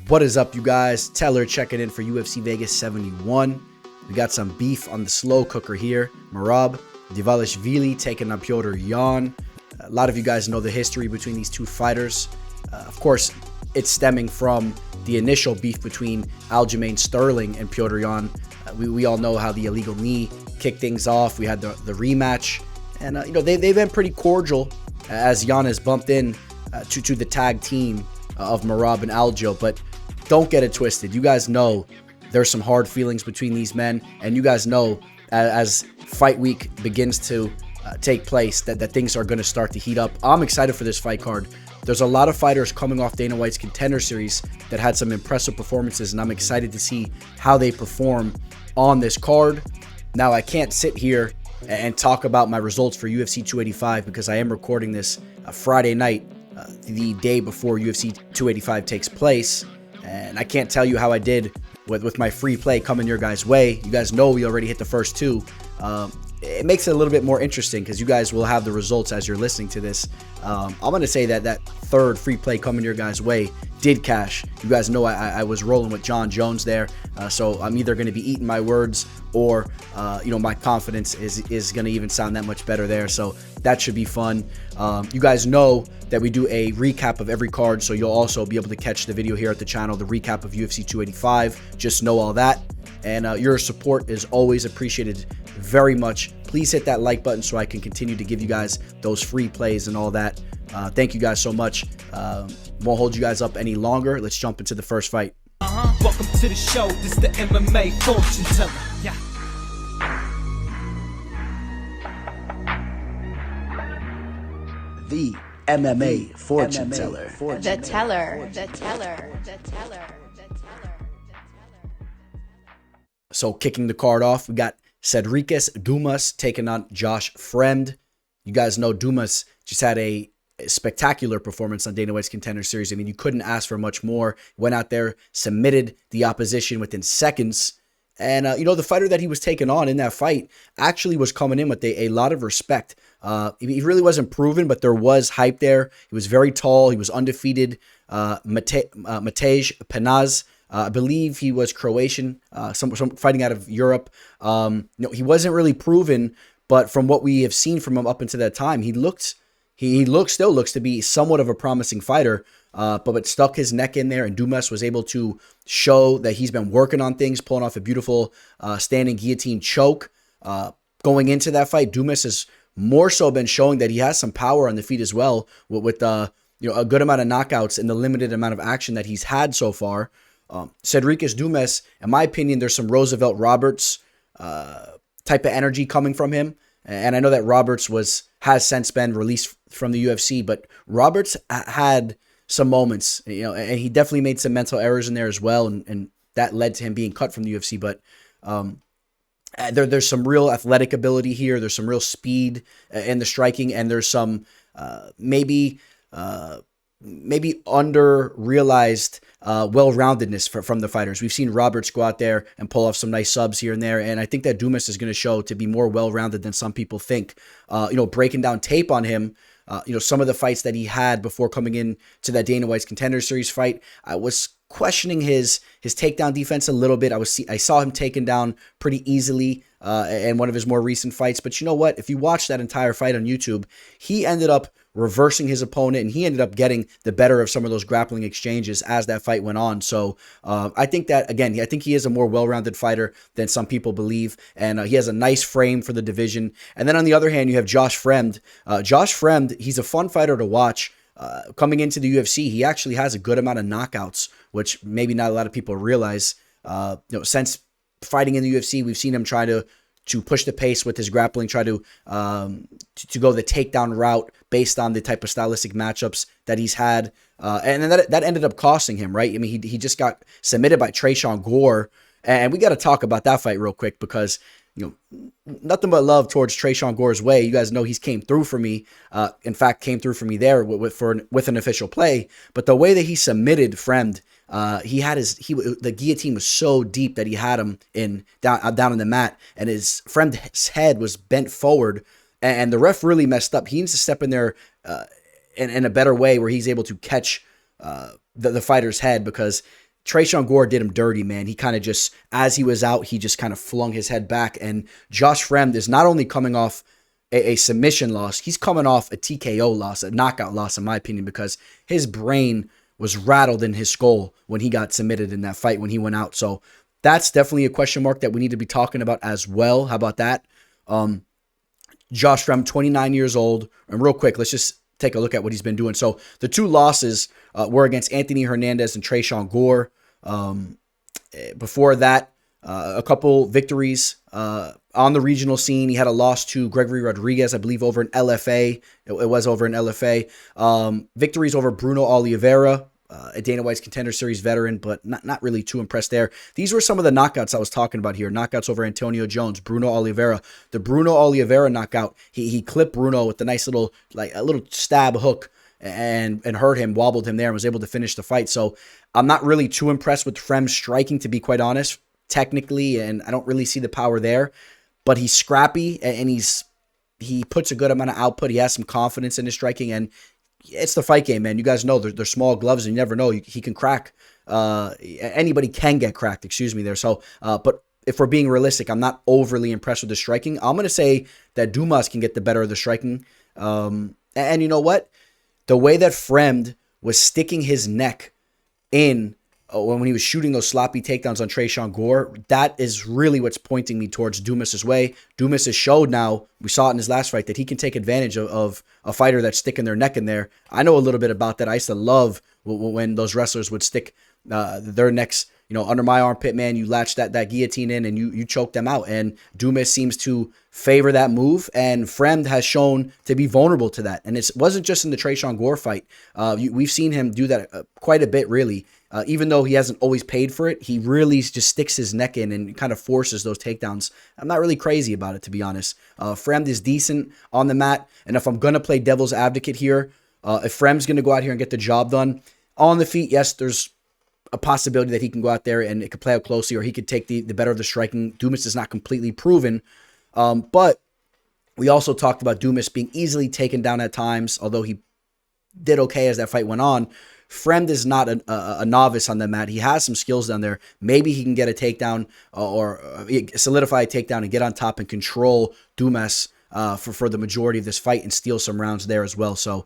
What is up, you guys? Teller checking in for UFC Vegas 71. We got some beef on the slow cooker here. Merab, Dvalishvili taking on Petr. A lot of you guys know the history between these two fighters. Of course, it's stemming from the initial beef between Aljamain Sterling and Petr. We all know how the illegal knee kicked things off. We had the rematch, and they've been pretty cordial as Jan has bumped in to the tag team of Merab and Aljo. But don't get it twisted. You guys know there's some hard feelings between these men, and you guys know as fight week begins to take place that things are going to start to heat up. I'm excited for this fight card. There's a lot of fighters coming off Dana White's Contender Series that had some impressive performances, and I'm excited to see how they perform on this card. Now, I can't sit here and talk about my results for UFC 285 because I am recording this Friday night, the day before UFC 285 takes place, and I can't tell you how I did with my free play coming your guys' way. You guys know we already hit the first two. It makes it a little bit more interesting because you guys will have the results as you're listening to this. I'm going to say that third free play coming your guys' way did cash. You guys know I was rolling with John Jones there, so I'm either going to be eating my words or my confidence is going to even sound that much better there. So that should be fun. You guys know that we do a recap of every card, so you'll also be able to catch the video here at the channel, the recap of UFC 285. Just know all that. And your support is always appreciated very much. Please hit that like button so I can continue to give you guys those free plays and all that. Thank you guys so much. Won't hold you guys up any longer. Let's jump into the first fight. Welcome to the show. This is the MMA fortune teller. Yeah. The MMA fortune teller. The teller. So kicking the card off, we got Sedriques Dumas taking on Josh Fremd. You guys know Dumas just had a spectacular performance on Dana White's Contender Series. I mean, you couldn't ask for much more. Went out there, submitted the opposition within seconds. And, the fighter that he was taking on in that fight actually was coming in with a lot of respect. He really wasn't proven, but there was hype there. He was very tall. He was undefeated. Matej Penaz. I believe he was Croatian, some fighting out of Europe. He wasn't really proven, but from what we have seen from him up until that time, he still looks to be somewhat of a promising fighter. But stuck his neck in there, and Dumas was able to show that he's been working on things, pulling off a beautiful standing guillotine choke. Going into that fight, Dumas has more so been showing that he has some power on the feet as well, with a good amount of knockouts in the limited amount of action that he's had so far. Sedriques Dumas, in my opinion, there's some Roosevelt Roberts type of energy coming from him. And I know that Roberts has since been released from the UFC, but Roberts had some moments, and he definitely made some mental errors in there as well, and that led to him being cut from the UFC. But there's some real athletic ability here. There's some real speed in the striking, and there's some maybe under-realized well-roundedness from the fighters. We've seen Roberts go out there and pull off some nice subs here and there, and I think that Dumas is going to show to be more well-rounded than some people think. Breaking down tape on him, some of the fights that he had before coming in to that Dana White's Contender Series fight, I was questioning his takedown defense a little bit. I saw him taken down pretty easily in one of his more recent fights. But you know what? If you watch that entire fight on YouTube, he ended up reversing his opponent, and he ended up getting the better of some of those grappling exchanges as that fight went on. So I think that, again, I think he is a more well-rounded fighter than some people believe, and he has a nice frame for the division. And then on the other hand, you have Josh Fremd. Josh Fremd, he's a fun fighter to watch. Coming into the UFC, he actually has a good amount of knockouts, which maybe not a lot of people realize. Since fighting in the UFC, we've seen him try to push the pace with his grappling, try to go the takedown route based on the type of stylistic matchups that he's had. And then that ended up costing him, right? I mean, he just got submitted by Tresean Gore. And we got to talk about that fight real quick because, nothing but love towards Tresean Gore's way. You guys know he's came through for me. In fact, came through for me there with an official play. But the way that he submitted Fremd, the guillotine was so deep that he had him down on the mat, and Fremd's head was bent forward, and the ref really messed up. He needs to step in there in a better way where he's able to catch the fighter's head, because Tresean Gore did him dirty, man. He kind of just, as he was out, he just kind of flung his head back. And Josh Fremd is not only coming off a submission loss, he's coming off a TKO loss, a knockout loss, in my opinion, because his brain was rattled in his skull when he got submitted in that fight when he went out. So that's definitely a question mark that we need to be talking about as well. How about that? Josh Fremd, 29 years old. And real quick, let's just take a look at what he's been doing. So the 2 losses were against Anthony Hernandez and Tresean Gore. Before that, a couple victories on the regional scene. He had a loss to Gregory Rodriguez, I believe, over in LFA. It was over in LFA. Victories over Bruno Oliveira, a Dana White's Contender Series veteran, but not really too impressed there. These were some of the knockouts I was talking about here. Knockouts over Antonio Jones, Bruno Oliveira. The Bruno Oliveira knockout, he clipped Bruno with a nice little, like a little stab hook and hurt him, wobbled him there, and was able to finish the fight. So I'm not really too impressed with Fremd's striking, to be quite honest, technically, and I don't really see the power there. But he's scrappy, and he puts a good amount of output. He has some confidence in his striking, and it's the fight game, man. You guys know they're small gloves, and you never know. He can crack. Anybody can get cracked, excuse me there. So, but if we're being realistic, I'm not overly impressed with the striking. I'm going to say that Dumas can get the better of the striking. And you know what? The way that Fremd was sticking his neck in when he was shooting those sloppy takedowns on Tresean Gore, that is really what's pointing me towards Dumas' way. Dumas has showed now, we saw it in his last fight, that he can take advantage of a fighter that's sticking their neck in there. I know a little bit about that. I used to love when those wrestlers would stick their necks, under my armpit, man. You latch that guillotine in and you choke them out. And Dumas seems to favor that move, and Fremd has shown to be vulnerable to that. And it wasn't just in the Tresean Gore fight. We've seen him do that quite a bit, really. Even though he hasn't always paid for it, he really just sticks his neck in and kind of forces those takedowns. I'm not really crazy about it, to be honest. Fremd is decent on the mat, and if I'm going to play devil's advocate here, if Fremd's going to go out here and get the job done, on the feet, yes, there's a possibility that he can go out there and it could play out closely, or he could take the better of the striking. Dumas is not completely proven, but we also talked about Dumas being easily taken down at times, although he did okay as that fight went on. Fremd is not a novice on the mat. He has some skills down there. Maybe he can get a takedown or solidify a takedown and get on top and control Dumas for the majority of this fight and steal some rounds there as well. So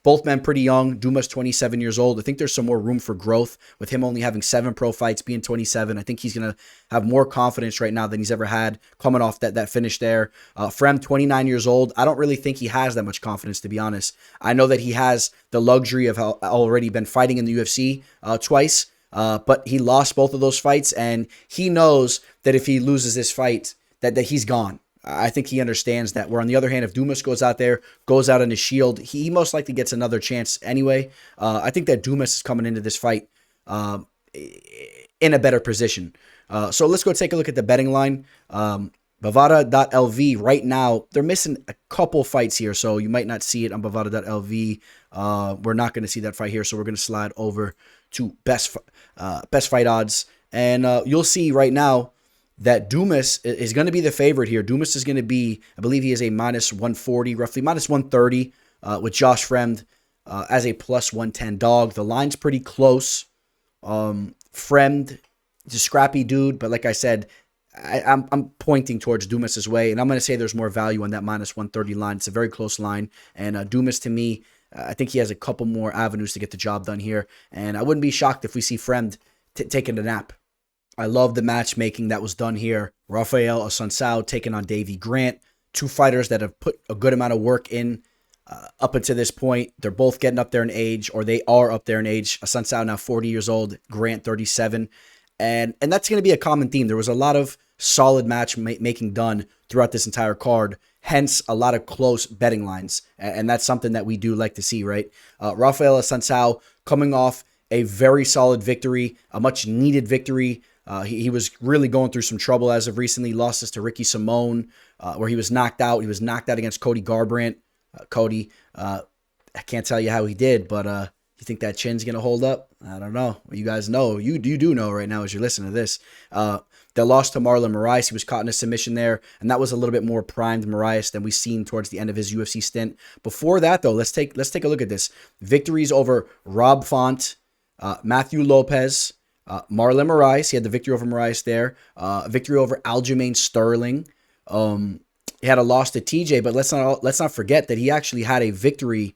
both men pretty young. Dumas 27 years old. I think there's some more room for growth with him only having 7 pro fights, being 27. I think he's going to have more confidence right now than he's ever had coming off that finish there. Fremd, 29 years old. I don't really think he has that much confidence, to be honest. I know that he has the luxury of already been fighting in the UFC twice, but he lost both of those fights, and he knows that if he loses this fight, that he's gone. I think he understands that. Where on the other hand, if Dumas goes out there, goes out on his shield, he most likely gets another chance anyway. I think that Dumas is coming into this fight in a better position. So let's go take a look at the betting line. Bovada.lv right now, they're missing a couple fights here, so you might not see it on Bovada.lv. We're not going to see that fight here, so we're going to slide over to best fight odds. And you'll see right now that Dumas is going to be the favorite here. Dumas is going to be, I believe he is a minus 140, roughly minus 130, with Josh Fremd as a plus 110 dog. The line's pretty close. Fremd is a scrappy dude, but like I said, I'm pointing towards Dumas' way, and I'm going to say there's more value on that minus 130 line. It's a very close line, and Dumas, to me, I think he has a couple more avenues to get the job done here, and I wouldn't be shocked if we see Fremd taking a nap. I love the matchmaking that was done here. Raphael Assunção taking on Davey Grant. 2 fighters that have put a good amount of work in up until this point. They're both getting up there in age, or they are up there in age. Assunção now 40 years old, Grant 37. And that's going to be a common theme. There was a lot of solid matchmaking done throughout this entire card, hence a lot of close betting lines. And that's something that we do like to see, right? Raphael Assunção coming off a very solid victory, a much needed victory. He was really going through some trouble as of recently. Lost this to Ricky Simone, where he was knocked out. He was knocked out against Cody Garbrandt. Cody, I can't tell you how he did, but you think that chin's going to hold up? I don't know. Well, you guys know. You do know right now as you're listening to this. The loss to Marlon Moraes, he was caught in a submission there, and that was a little bit more primed Moraes than we've seen towards the end of his UFC stint. Before that, though, let's take a look at this. Victories over Rob Font, Matthew Lopez, Marlon Moraes. He had the victory over Moraes there. Victory over Aljamain Sterling. He had a loss to TJ, but let's not forget that he actually had a victory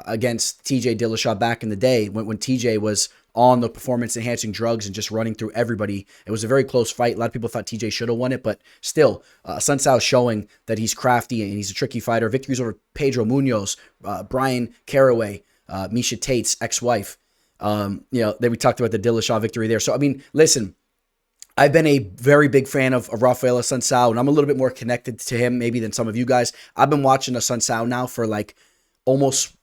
against TJ Dillashaw back in the day when TJ was on the performance-enhancing drugs and just running through everybody. It was a very close fight. A lot of people thought TJ should have won it, but still, Assunção showing that he's crafty and he's a tricky fighter. Victories over Pedro Munoz, Brian Caraway, Misha Tate's ex-wife. We talked about the Dillashaw victory there. So, I mean, listen, I've been a very big fan of Raphael Assunção, and I'm a little bit more connected to him maybe than some of you guys. I've been watching Assunção now for like almost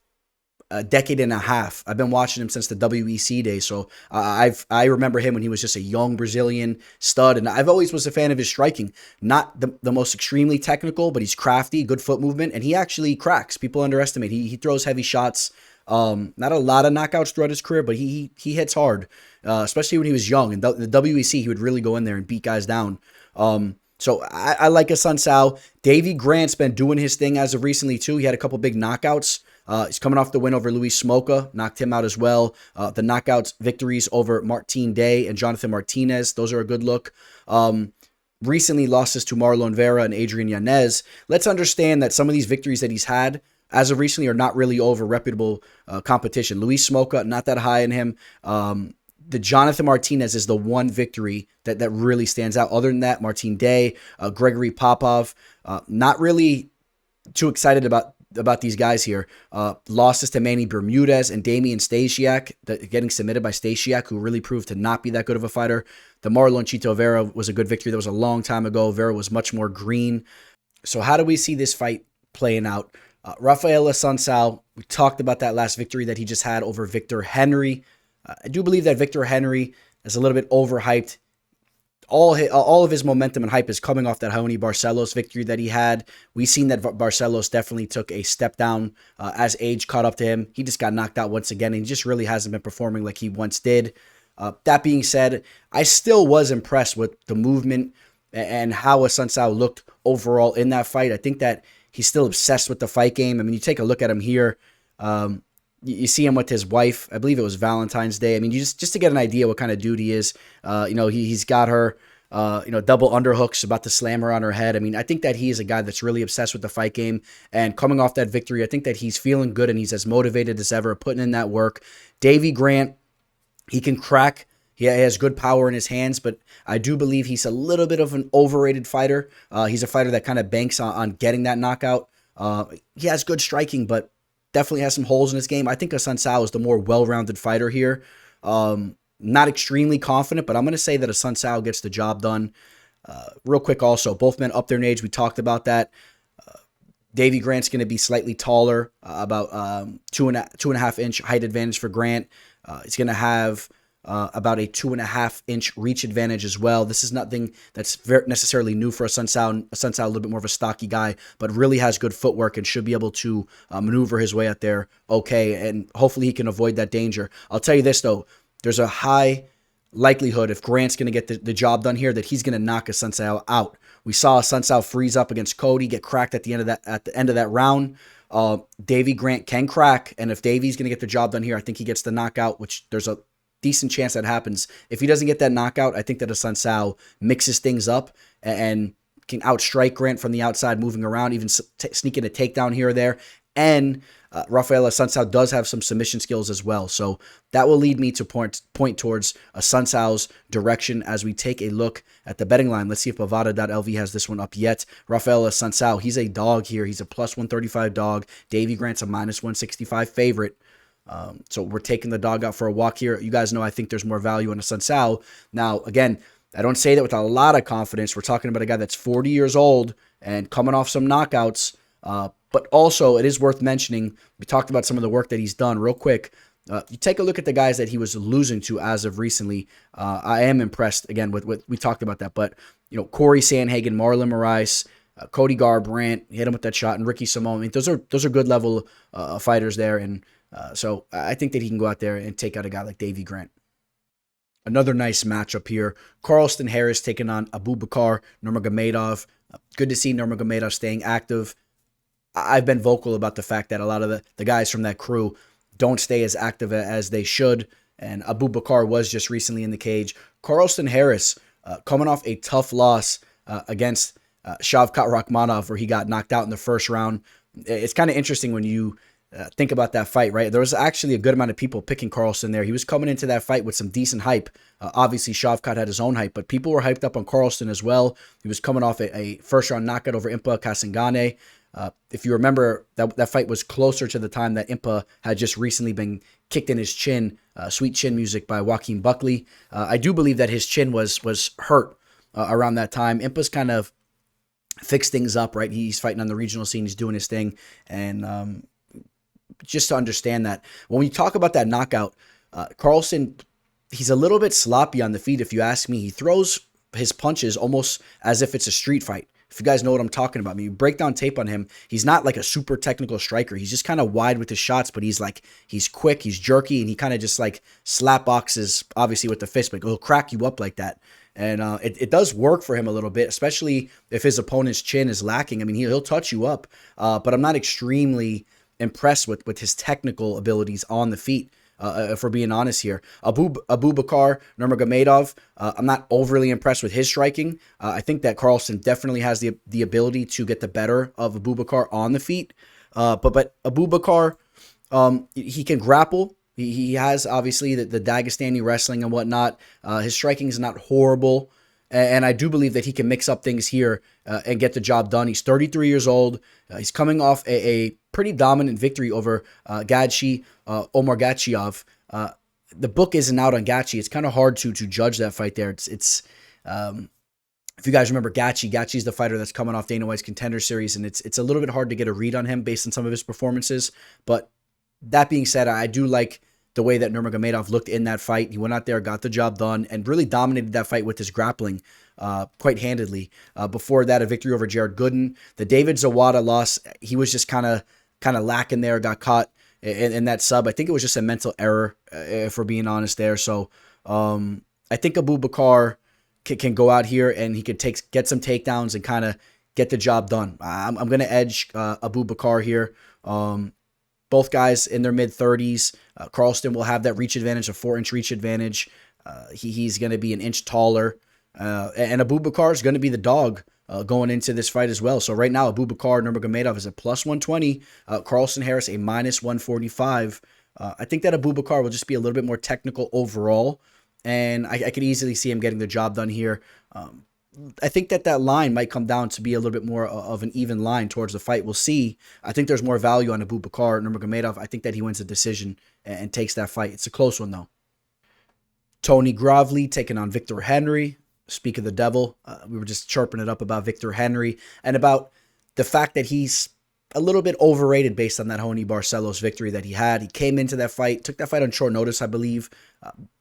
a decade and a half. I've been watching him since the WEC days. So I remember him when he was just a young Brazilian stud, and I've always was a fan of his striking. Not the most extremely technical, but he's crafty, good foot movement, and he actually cracks. People underestimate. He throws heavy shots. Not a lot of knockouts throughout his career, but he hits hard, especially when he was young. In the WEC, he would really go in there and beat guys down. So I like Assunção. Davey Grant's been doing his thing as of recently too. He had a couple big knockouts. He's coming off the win over Luis Smoka, knocked him out as well. The knockouts victories over Martin Day and Jonathan Martinez, those are a good look. Recently losses to Marlon Vera and Adrian Yanez. Let's understand that some of these victories that he's had as of recently are not really over reputable competition. Luis Smoka, not that high in him. The Jonathan Martinez is the one victory that really stands out. Other than that, Martin Day, Gregory Popov, not really too excited about these guys here. Losses to Manny Bermudez and Damian Stasiak, getting submitted by Stasiak, who really proved to not be that good of a fighter. The Marlon Chito Vera was a good victory. That was a long time ago. Vera was much more green. So how do we see this fight playing out? Raphael Assunção, we talked about that last victory that he just had over Victor Henry. I do believe that Victor Henry is a little bit overhyped. All of his momentum and hype is coming off that Raoni Barcelos victory that he had. We've seen that Barcelos definitely took a step down as age caught up to him. He just got knocked out once again, and he just really hasn't been performing like he once did. That being said, I still was impressed with the movement and how Assunção looked overall in that fight. I think that he's still obsessed with the fight game. I mean, you take a look at him here. You see him with his wife. I believe it was Valentine's Day. I mean, just to get an idea what kind of dude he is. He's got her, double underhooks, about to slam her on her head. I mean, I think that he is a guy that's really obsessed with the fight game. And coming off that victory, I think that he's feeling good and he's as motivated as ever, putting in that work. Davey Grant, he can crack. He has good power in his hands, but I do believe he's a little bit of an overrated fighter. He's a fighter that kind of banks on getting that knockout. He has good striking, but definitely has some holes in his game. I think Assunção is the more well-rounded fighter here. Not extremely confident, but I'm going to say that Assunção gets the job done. Real quick also, both men up there in age. We talked about that. Davey Grant's going to be slightly taller, about 2.5 inch height advantage for Grant. He's going to have about a 2.5 inch reach advantage as well. This is nothing that's very necessarily new for Assunção. Assunção a little bit more of a stocky guy, but really has good footwork and should be able to maneuver his way out there okay, and hopefully he can avoid that danger. I'll tell you this though, there's a high likelihood if Grant's going to get the job done here that he's going to knock Assunção out. We saw Assunção freeze up against Cody, get cracked at the end of that round. Davey Grant can crack, and if Davey's going to get the job done here, I think he gets the knockout, which there's a decent chance that happens. If he doesn't get that knockout, I think that Assunção mixes things up and can outstrike Grant from the outside, moving around, even sneaking a takedown here or there. And Raphael Assunção does have some submission skills as well. So that will lead me to point towards Assunção's direction as we take a look at the betting line. Let's see if Bovada.lv has this one up yet. Raphael Assunção, he's a dog here. He's a plus 135 dog. Davey Grant's a minus 165 favorite. So we're taking the dog out for a walk here. You guys know I think there's more value in Assunção. Now, again, I don't say that with a lot of confidence. We're talking about a guy that's 40 years old and coming off some knockouts. But also, it is worth mentioning, we talked about some of the work that he's done real quick. You take a look at the guys that he was losing to as of recently. I am impressed, again, with we talked about that. But, Corey Sandhagen, Marlon Moraes, Cody Garbrandt, hit him with that shot, and Ricky Simone. I mean, those are good level fighters there. And so I think that he can go out there and take out a guy like Davey Grant. Another nice matchup here. Carlston Harris taking on Abubakar Nurmagomedov. Good to see Nurmagomedov staying active. I've been vocal about the fact that a lot of the guys from that crew don't stay as active as they should. and Abubakar was just recently in the cage. Carlston Harris coming off a tough loss against Shavkat Rakhmonov, where he got knocked out in the first round. It's kind of interesting when you think about that fight, right? There was actually a good amount of people picking Carlston there. He was coming into that fight with some decent hype. Obviously, Shavkat had his own hype, but people were hyped up on Carlston as well. He was coming off a first-round knockout over Impa Kasangane. If you remember, that fight was closer to the time that Impa had just recently been kicked in his chin, sweet chin music by Joaquin Buckley. I do believe that his chin was hurt around that time. Impa's kind of fixed things up, right? He's fighting on the regional scene. He's doing his thing. And just to understand that, when we talk about that knockout, Carlston, he's a little bit sloppy on the feet, if you ask me. He throws his punches almost as if it's a street fight. If you guys know what I'm talking about. I mean, you break down tape on him, he's not like a super technical striker. He's just kind of wide with his shots, but he's quick, he's jerky, and he kind of just like slap boxes, obviously with the fist, but he'll crack you up like that. And it does work for him a little bit, especially if his opponent's chin is lacking. I mean, he'll touch you up, but I'm not extremely impressed with his technical abilities on the feet. If we're being honest here. Abubakar Nurmagomedov, I'm not overly impressed with his striking. I think that Carlston definitely has the ability to get the better of Abubakar on the feet. But Abubakar, he can grapple. He has, obviously, the Dagestani wrestling and whatnot. His striking is not horrible. And I do believe that he can mix up things here and get the job done. He's 33 years old. He's coming off a pretty dominant victory over Omar Gachiov. The book isn't out on Gachi. It's kind of hard to judge that fight there. If you guys remember Gachi's the fighter that's coming off Dana White's Contender Series, and it's a little bit hard to get a read on him based on some of his performances. But that being said, I do like the way that Nurmagomedov looked in that fight. He went out there, got the job done, and really dominated that fight with his grappling quite handedly. Before that, a victory over Jared Gooden. The David Zawada loss, he was just kind of lacking there, got caught in that sub. I think it was just a mental error, if we're being honest there. So I think Abubakar can go out here and he could get some takedowns and kind of get the job done. I'm going to edge Abubakar here. Both guys in their mid-30s. Carlston will have that reach advantage, a 4-inch reach advantage. He's going to be an inch taller. And Abubakar is going to be the dog going into this fight as well. So right now, Abubakar Nurmagomedov is a plus 120. Carlston Harris a minus 145. I think that Abubakar will just be a little bit more technical overall. And I could easily see him getting the job done here. I think that line might come down to be a little bit more of an even line towards the fight. We'll see. I think there's more value on Abubakar Nurmagomedov. I think that he wins the decision and takes that fight. It's a close one, though. Tony Gravely taking on Victor Henry. Speak of the devil. We were just chirping it up about Victor Henry and about the fact that he's a little bit overrated based on that Raoni Barcelos victory that he had. He came into that fight, took that fight on short notice, I believe.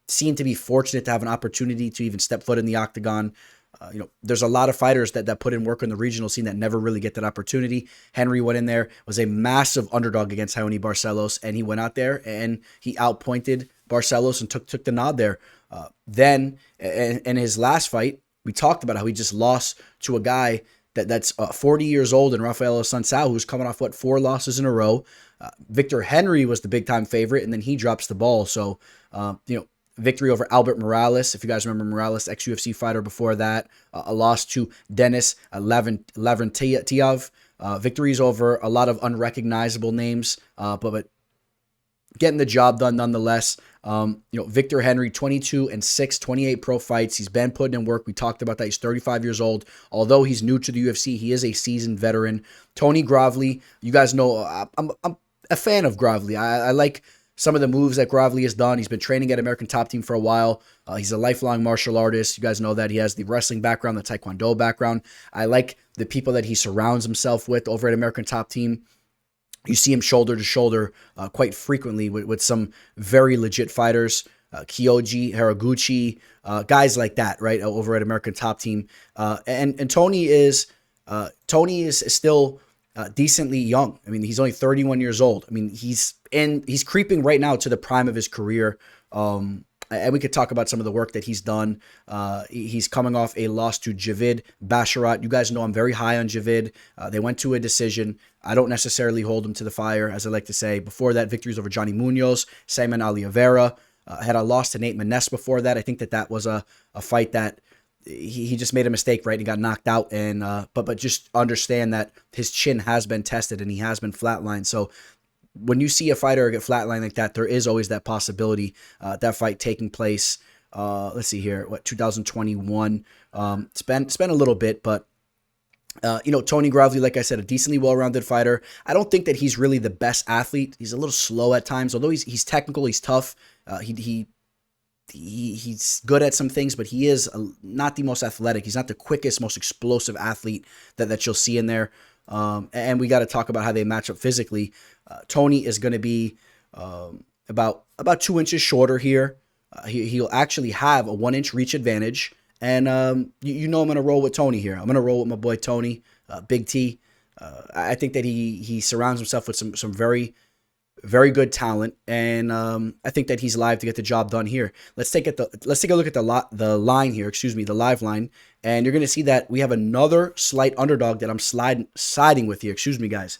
Seemed to be fortunate to have an opportunity to even step foot in the octagon. There's a lot of fighters that put in work in the regional scene that never really get that opportunity. Henry went in there, was a massive underdog against Raoni Barcelos, and he went out there and he outpointed Barcelos and took the nod there. Then, in his last fight, we talked about how he just lost to a guy that's 40 years old and Raphael Assunção, who's coming off, 4 losses in a row. Victor Henry was the big-time favorite, and then he drops the ball. So, victory over Albert Morales. If you guys remember Morales, ex-UFC fighter before that. A loss to Denis Lavrentiev. Victories over a lot of unrecognizable names, but getting the job done nonetheless. Victor Henry, 22-6, 28 pro fights. He's been putting in work. We talked about that. He's 35 years old. Although he's new to the UFC, he is a seasoned veteran. Tony Gravely, you guys know I'm a fan of Gravely. I like some of the moves that Gravely has done. He's been training at American Top Team for a while. He's a lifelong martial artist. You guys know that. He has the wrestling background, the Taekwondo background. I like the people that he surrounds himself with over at American Top Team. You see him shoulder to shoulder quite frequently with some very legit fighters, Kyoji, Haraguchi, guys like that, right, over at American Top Team. And Tony is still decently young. I mean, he's only 31 years old. I mean, he's creeping right now to the prime of his career. And we could talk about some of the work that he's done. He's coming off a loss to Javid Basharat. You guys know I'm very high on Javid. They went to a decision. I don't necessarily hold him to the fire, as I like to say. Before that, victories over Johnny Munoz, Simon Oliveira. Had a loss to Nate Maness before that. I think that was a fight that he just made a mistake, right? He got knocked out, and but just understand that his chin has been tested and he has been flatlined. So when you see a fighter get flatlined like that, there is always that possibility that fight taking place. Let's see here, 2021. It's been a little bit, but Tony Gravely, like I said, a decently well-rounded fighter. I don't think that he's really the best athlete. He's a little slow at times, although he's technical, he's tough. He's good at some things, but he is not the most athletic. He's not the quickest, most explosive athlete that you'll see in there. And we got to talk about how they match up physically. Tony is going to be about 2 inches shorter here. He'll actually have a 1-inch reach advantage. And I'm going to roll with Tony here. I'm going to roll with my boy Tony, Big T. I think that he surrounds himself with some very, very good talent, and I think that he's live to get the job done here. Let's take a look at the line here. The live line, and you're going to see that we have another slight underdog that I'm siding with here. Excuse me, guys.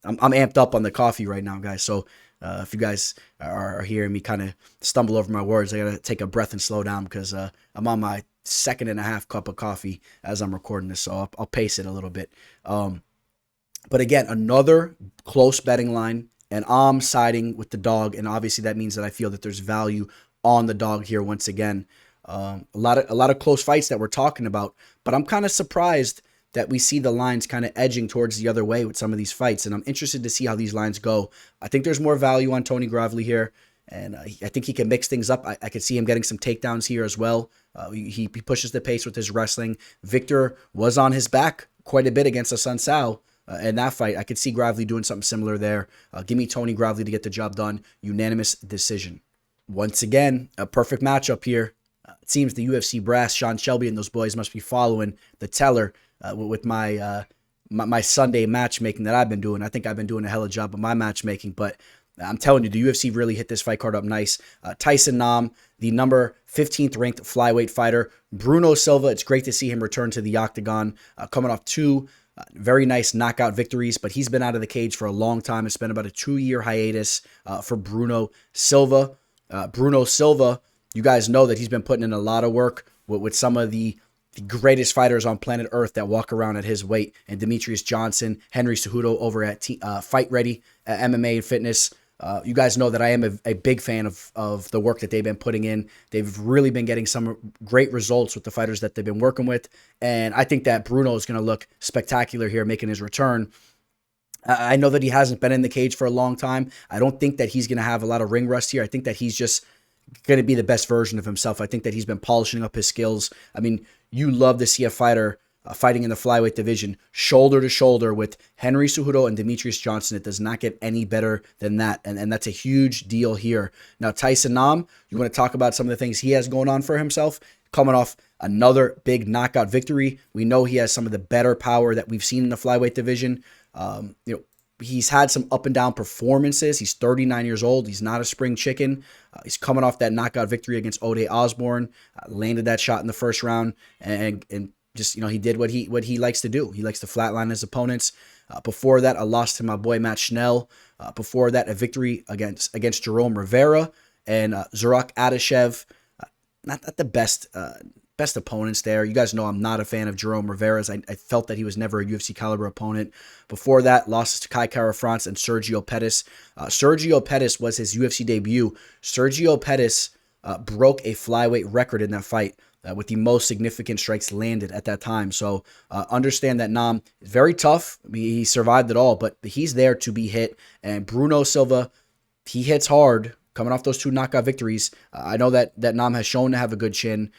I'm amped up on the coffee right now, guys. So if you guys are hearing me kind of stumble over my words, I got to take a breath and slow down because I'm on my 2.5 cup of coffee as I'm recording this, so I'll pace it a little bit. But again, another close betting line. And I'm siding with the dog, and obviously that means that I feel that there's value on the dog here once again. A lot of close fights that we're talking about, but I'm kind of surprised that we see the lines kind of edging towards the other way with some of these fights, and I'm interested to see how these lines go. I think there's more value on Tony Gravely here, and I think he can mix things up. I could see him getting some takedowns here as well. He pushes the pace with his wrestling. Victor was on his back quite a bit against Assunção. In that fight, I could see Gravely doing something similar there. Give me Tony Gravely to get the job done. Unanimous decision. Once again, a perfect matchup here. It seems the UFC brass, Sean Shelby and those boys must be following the teller with my Sunday matchmaking that I've been doing. I think I've been doing a hell of a job of my matchmaking, but I'm telling you, the UFC really hit this fight card up nice. Tyson Nam, the number 15th ranked flyweight fighter. Bruno Silva, it's great to see him return to the octagon, coming off 2 very nice knockout victories, but he's been out of the cage for a long time. It's been about a 2-year hiatus for Bruno Silva. Bruno Silva, you guys know that he's been putting in a lot of work with some of the greatest fighters on planet Earth that walk around at his weight, and Demetrius Johnson, Henry Cejudo over at Fight Ready MMA and Fitness. You guys know that I am a big fan of the work that they've been putting in. They've really been getting some great results with the fighters that they've been working with. And I think that Bruno is going to look spectacular here making his return. I know that he hasn't been in the cage for a long time. I don't think that he's going to have a lot of ring rust here. I think that he's just going to be the best version of himself. I think that he's been polishing up his skills. I mean, you love to see a fighter fighting in the flyweight division, shoulder to shoulder with Henry Cejudo and Demetrius Johnson. It does not get any better than that, and that's a huge deal here. Now, Tyson Nam, you want to talk about some of the things he has going on for himself? Coming off another big knockout victory. We know he has some of the better power that we've seen in the flyweight division. He's had some up and down performances. He's 39 years old. He's not a spring chicken. He's coming off that knockout victory against Ode Osborne, landed that shot in the first round, and just, he did what he likes to do. He likes to flatline his opponents. Before that, a loss to my boy Matt Schnell. Before that, a victory against Jerome Rivera and Zurak Adashev. Not the best opponents there. You guys know I'm not a fan of Jerome Rivera's. I felt that he was never a UFC caliber opponent. Before that, losses to Kai Kara France and Sergio Pettis. Sergio Pettis was his UFC debut. Sergio Pettis broke a flyweight record in that fight. With the most significant strikes landed at that time. So understand that Nam is very tough. I mean, he survived it all, but he's there to be hit. And Bruno Silva, he hits hard coming off those 2 knockout victories. I know that Nam has shown to have a good chin,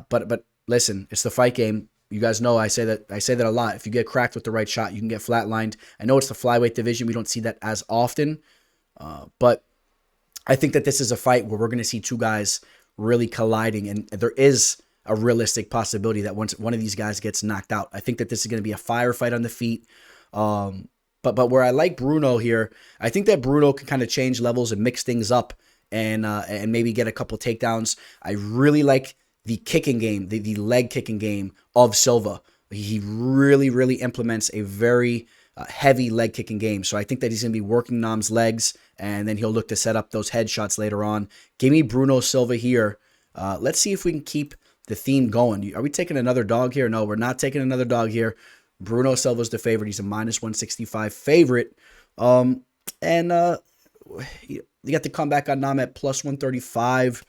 but listen, it's the fight game. You guys know I say that a lot. If you get cracked with the right shot, you can get flatlined. I know it's the flyweight division. We don't see that as often, but I think that this is a fight where we're going to see 2 guys really colliding, and there is a realistic possibility that once one of these guys gets knocked out. I think that this is going to be a firefight on the feet. But where I like Bruno here, I think that Bruno can kind of change levels and mix things up and maybe get a couple takedowns. I really like the kicking game, the leg kicking game of Silva. He really, really implements a very heavy leg kicking game. So I think that he's going to be working Nam's legs, and then he'll look to set up those headshots later on. Give me Bruno Silva here. Let's see if we can keep the theme going. Are we taking another dog here? No, we're not taking another dog here. Bruno Silva's the favorite. He's a -165 favorite. You got to come back on Nam at +135.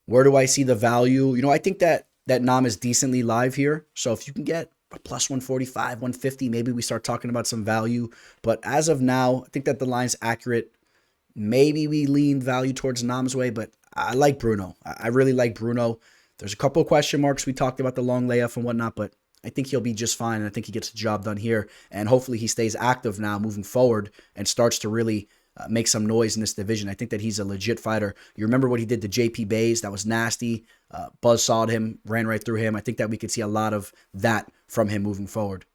Where do I see the value? I think that Nam is decently live here. So if you can get a +145, 150, maybe we start talking about some value. But as of now, I think that the line's accurate. Maybe we lean value towards Nam's way, but I like Bruno. I really like Bruno. There's a couple of question marks. We talked about the long layoff and whatnot, but I think he'll be just fine. And I think he gets the job done here. And hopefully he stays active now moving forward and starts to really make some noise in this division. I think that he's a legit fighter. You remember what he did to JP Bays? That was nasty. Buzzsawed him, ran right through him. I think that we could see a lot of that from him moving forward.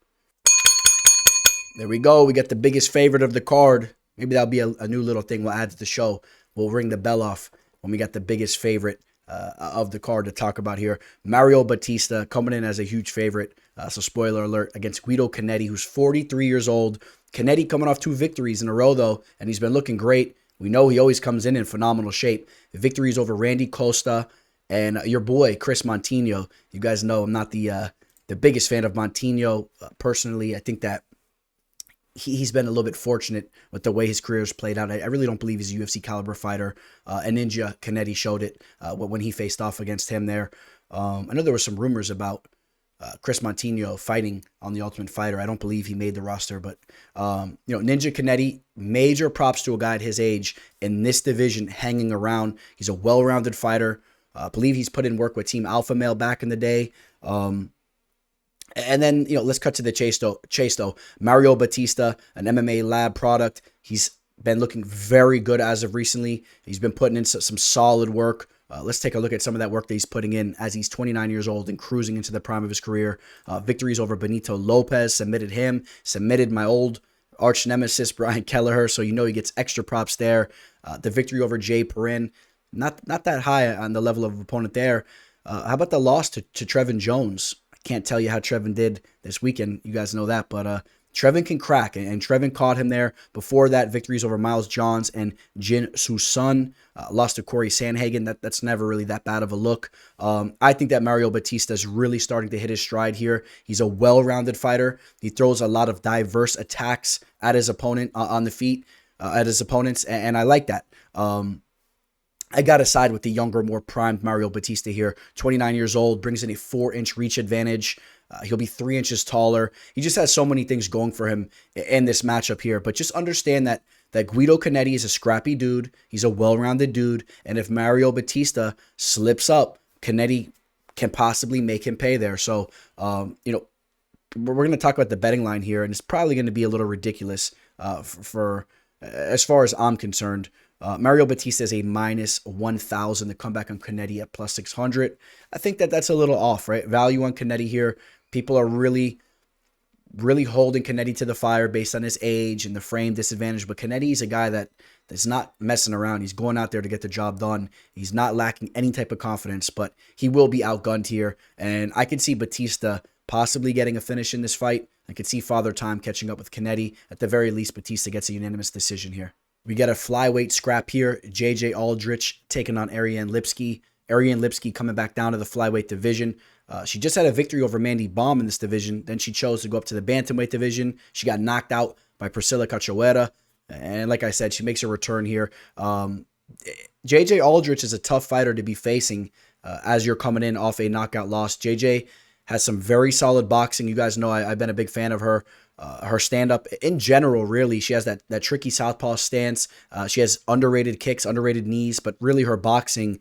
There we go. We got the biggest favorite of the card. Maybe that'll be a new little thing we'll add to the show. We'll ring the bell off when we got the biggest favorite of the card to talk about here. Mario Bautista coming in as a huge favorite. So spoiler alert, against Guido Cannetti, who's 43 years old. Cannetti coming off 2 victories in a row, though, and he's been looking great. We know he always comes in phenomenal shape. The victories over Randy Costa and your boy, Chris Montigno. You guys know I'm not the biggest fan of Montigno personally. I think that he's been a little bit fortunate with the way his career has played out. I really don't believe he's a UFC caliber fighter. And Ninja Cannetti showed it when he faced off against him there. I know there were some rumors about Chris Montigno fighting on The Ultimate Fighter. I don't believe he made the roster, but Ninja Cannetti, major props to a guy at his age in this division hanging around. He's a well-rounded fighter. I believe he's put in work with Team Alpha Male back in the day. And then, let's cut to the chase though. Mario Bautista, an MMA lab product. He's been looking very good as of recently. He's been putting in some solid work. Let's take a look at some of that work that he's putting in as he's 29 years old and cruising into the prime of his career. Victories over Benito Lopez, submitted my old arch nemesis, Brian Kelleher, so he gets extra props there. The victory over Jay Perrin, not that high on the level of opponent there. How about the loss to Trevin Jones? I can't tell you how Trevin did this weekend. You guys know that, but Trevin can crack, and Trevin caught him there. Before that, victories over Miles Johns and Jin Soo Sun. Lost to Corey Sandhagen. That's never really that bad of a look. I think that Mario Bautista is really starting to hit his stride here. He's a well-rounded fighter. He throws a lot of diverse attacks at his opponent on the feet, at his opponents, and I like that. I got to side with the younger, more primed Mario Bautista here. 29 years old, brings in a 4-inch reach advantage. He'll be 3 inches taller. He just has so many things going for him in this matchup here. But just understand that Guido Cannetti is a scrappy dude. He's a well-rounded dude. And if Mario Bautista slips up, Cannetti can possibly make him pay there. So, we're going to talk about the betting line here, and it's probably going to be a little ridiculous for as far as I'm concerned. Mario Bautista is a -1,000 to come back on Cannetti at +600. I think that's a little off, right? Value on Cannetti here. People are really holding Cannetti to the fire based on his age and the frame disadvantage. But Cannetti is a guy that's not messing around. He's going out there to get the job done. He's not lacking any type of confidence, but he will be outgunned here. And I could see Bautista possibly getting a finish in this fight. I could see Father Time catching up with Cannetti. At the very least, Bautista gets a unanimous decision here. We get a flyweight scrap here. JJ Aldrich taking on Ariane Lipski. Ariane Lipski coming back down to the flyweight division. She just had a victory over Mandy Baum in this division. Then she chose to go up to the bantamweight division. She got knocked out by Priscilla Cachoeira. And like I said, she makes a return here. JJ Aldrich is a tough fighter to be facing as you're coming in off a knockout loss. JJ has some very solid boxing. You guys know I've been a big fan of her. Her stand-up in general, really, she has that tricky southpaw stance. She has underrated kicks, underrated knees, but really her boxing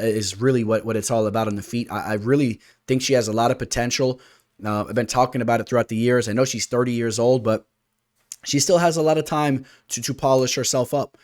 is really what it's all about on the feet. I really think she has a lot of potential. I've been talking about it throughout the years. I know she's 30 years old, but she still has a lot of time to polish herself up.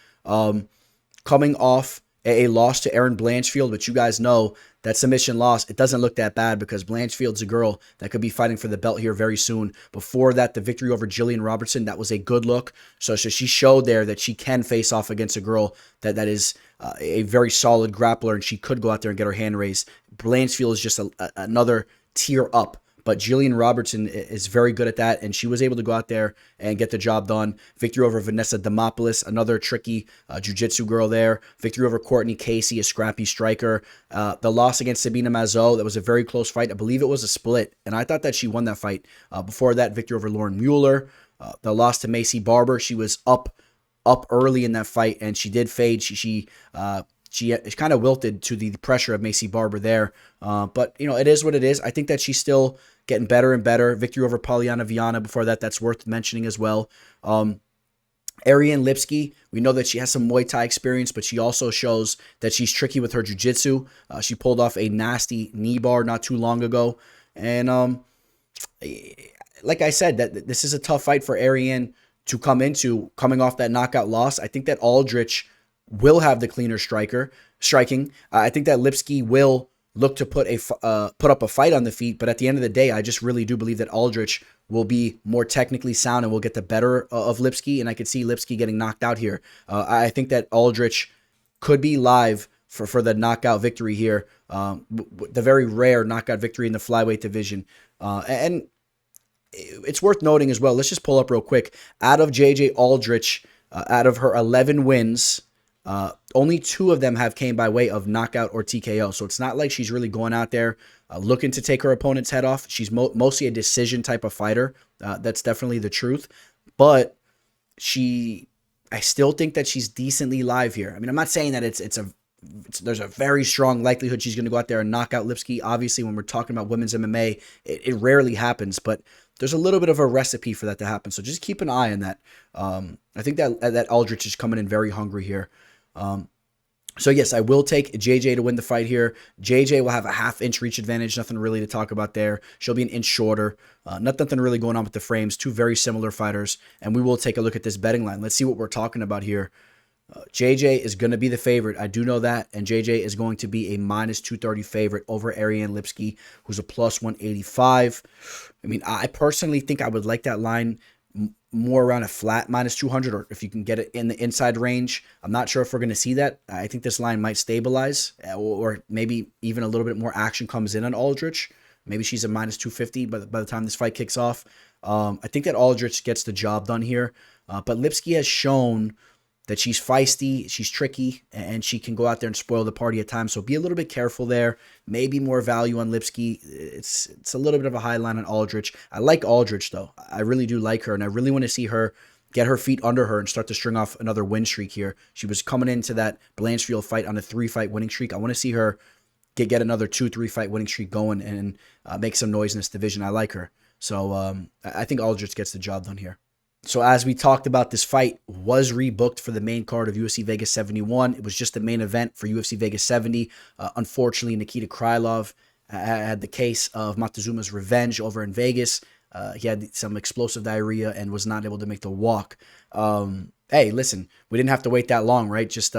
Coming off a loss to Erin Blanchfield, which you guys know, that submission loss, it doesn't look that bad because Blanchfield's a girl that could be fighting for the belt here very soon. Before that, the victory over Jillian Robertson, that was a good look. So she showed there that she can face off against a girl that is a very solid grappler, and she could go out there and get her hand raised. Blanchfield is just another tier up but Jillian Robertson is very good at that, and she was able to go out there and get the job done. Victory over Vanessa Demopoulos, another tricky jiu-jitsu girl there. Victory over Courtney Casey, a scrappy striker. The loss against Sabina Mazo, that was a very close fight. I believe it was a split, and I thought that she won that fight. Before that, victory over Lauren Mueller. The loss to Macy Barber, she was up early in that fight, and she did fade. She kind of wilted to the pressure of Macy Barber there. But, it is what it is. I think that she's still getting better and better. Victory over Polyana Viana before that. That's worth mentioning as well. Ariane Lipski, we know that she has some Muay Thai experience, but she also shows that she's tricky with her jiu-jitsu. She pulled off a nasty knee bar not too long ago. And like I said, that this is a tough fight for Ariane to come into, coming off that knockout loss. I think that Aldrich will have the cleaner striking. I think that Lipski will look to put up a fight on the feet, but at the end of the day, I just really do believe that Aldrich will be more technically sound and will get the better of Lipski, and I could see Lipski getting knocked out here. I think that Aldrich could be live for the knockout victory here, the very rare knockout victory in the flyweight division. And it's worth noting as well, let's just pull up real quick. Out of JJ Aldrich, out of her 11 wins, only 2 of them have came by way of knockout or TKO. So it's not like she's really going out there looking to take her opponent's head off. She's mostly a decision type of fighter. That's definitely the truth. But I still think that she's decently live here. I mean, I'm not saying that there's a very strong likelihood she's going to go out there and knock out Lipski. Obviously, when we're talking about women's MMA, it rarely happens, but there's a little bit of a recipe for that to happen. So just keep an eye on that. I think that Aldrich is coming in very hungry here. So yes, I will take JJ to win the fight here. JJ will have a half-inch reach advantage. Nothing really to talk about there. She'll be an inch shorter. Nothing really going on with the frames. 2 very similar fighters. And we will take a look at this betting line. Let's see what we're talking about here. JJ is going to be the favorite. I do know that. And JJ is going to be a minus 230 favorite over Ariane Lipski, who's a plus 185. I mean, I personally think I would like that line more around a flat minus 200, or if you can get it in the inside range. I'm not sure if we're going to see that. I think this line might stabilize, or maybe even a little bit more action comes in on Aldrich. Maybe she's a minus 250 by the time this fight kicks off. I think that Aldrich gets the job done here. But Lipski has shown that she's feisty, she's tricky, and she can go out there and spoil the party at times. So be a little bit careful there. Maybe more value on Lipski. It's a little bit of a high line on Aldrich. I like Aldrich, though. I really do like her, and I really want to see her get her feet under her and start to string off another win streak here. She was coming into that Blanchfield fight on a 3-fight winning streak. I want to see her get another 2-3 fight winning streak going and make some noise in this division. I like her. So I think Aldrich gets the job done here. So as we talked about, this fight was rebooked for the main card of UFC Vegas 71. It was just the main event for UFC Vegas 70. Unfortunately, Nikita Krylov had the case of Montezuma's revenge over in Vegas. He had some explosive diarrhea and was not able to make the walk. Hey, listen, we didn't have to wait that long, right? Just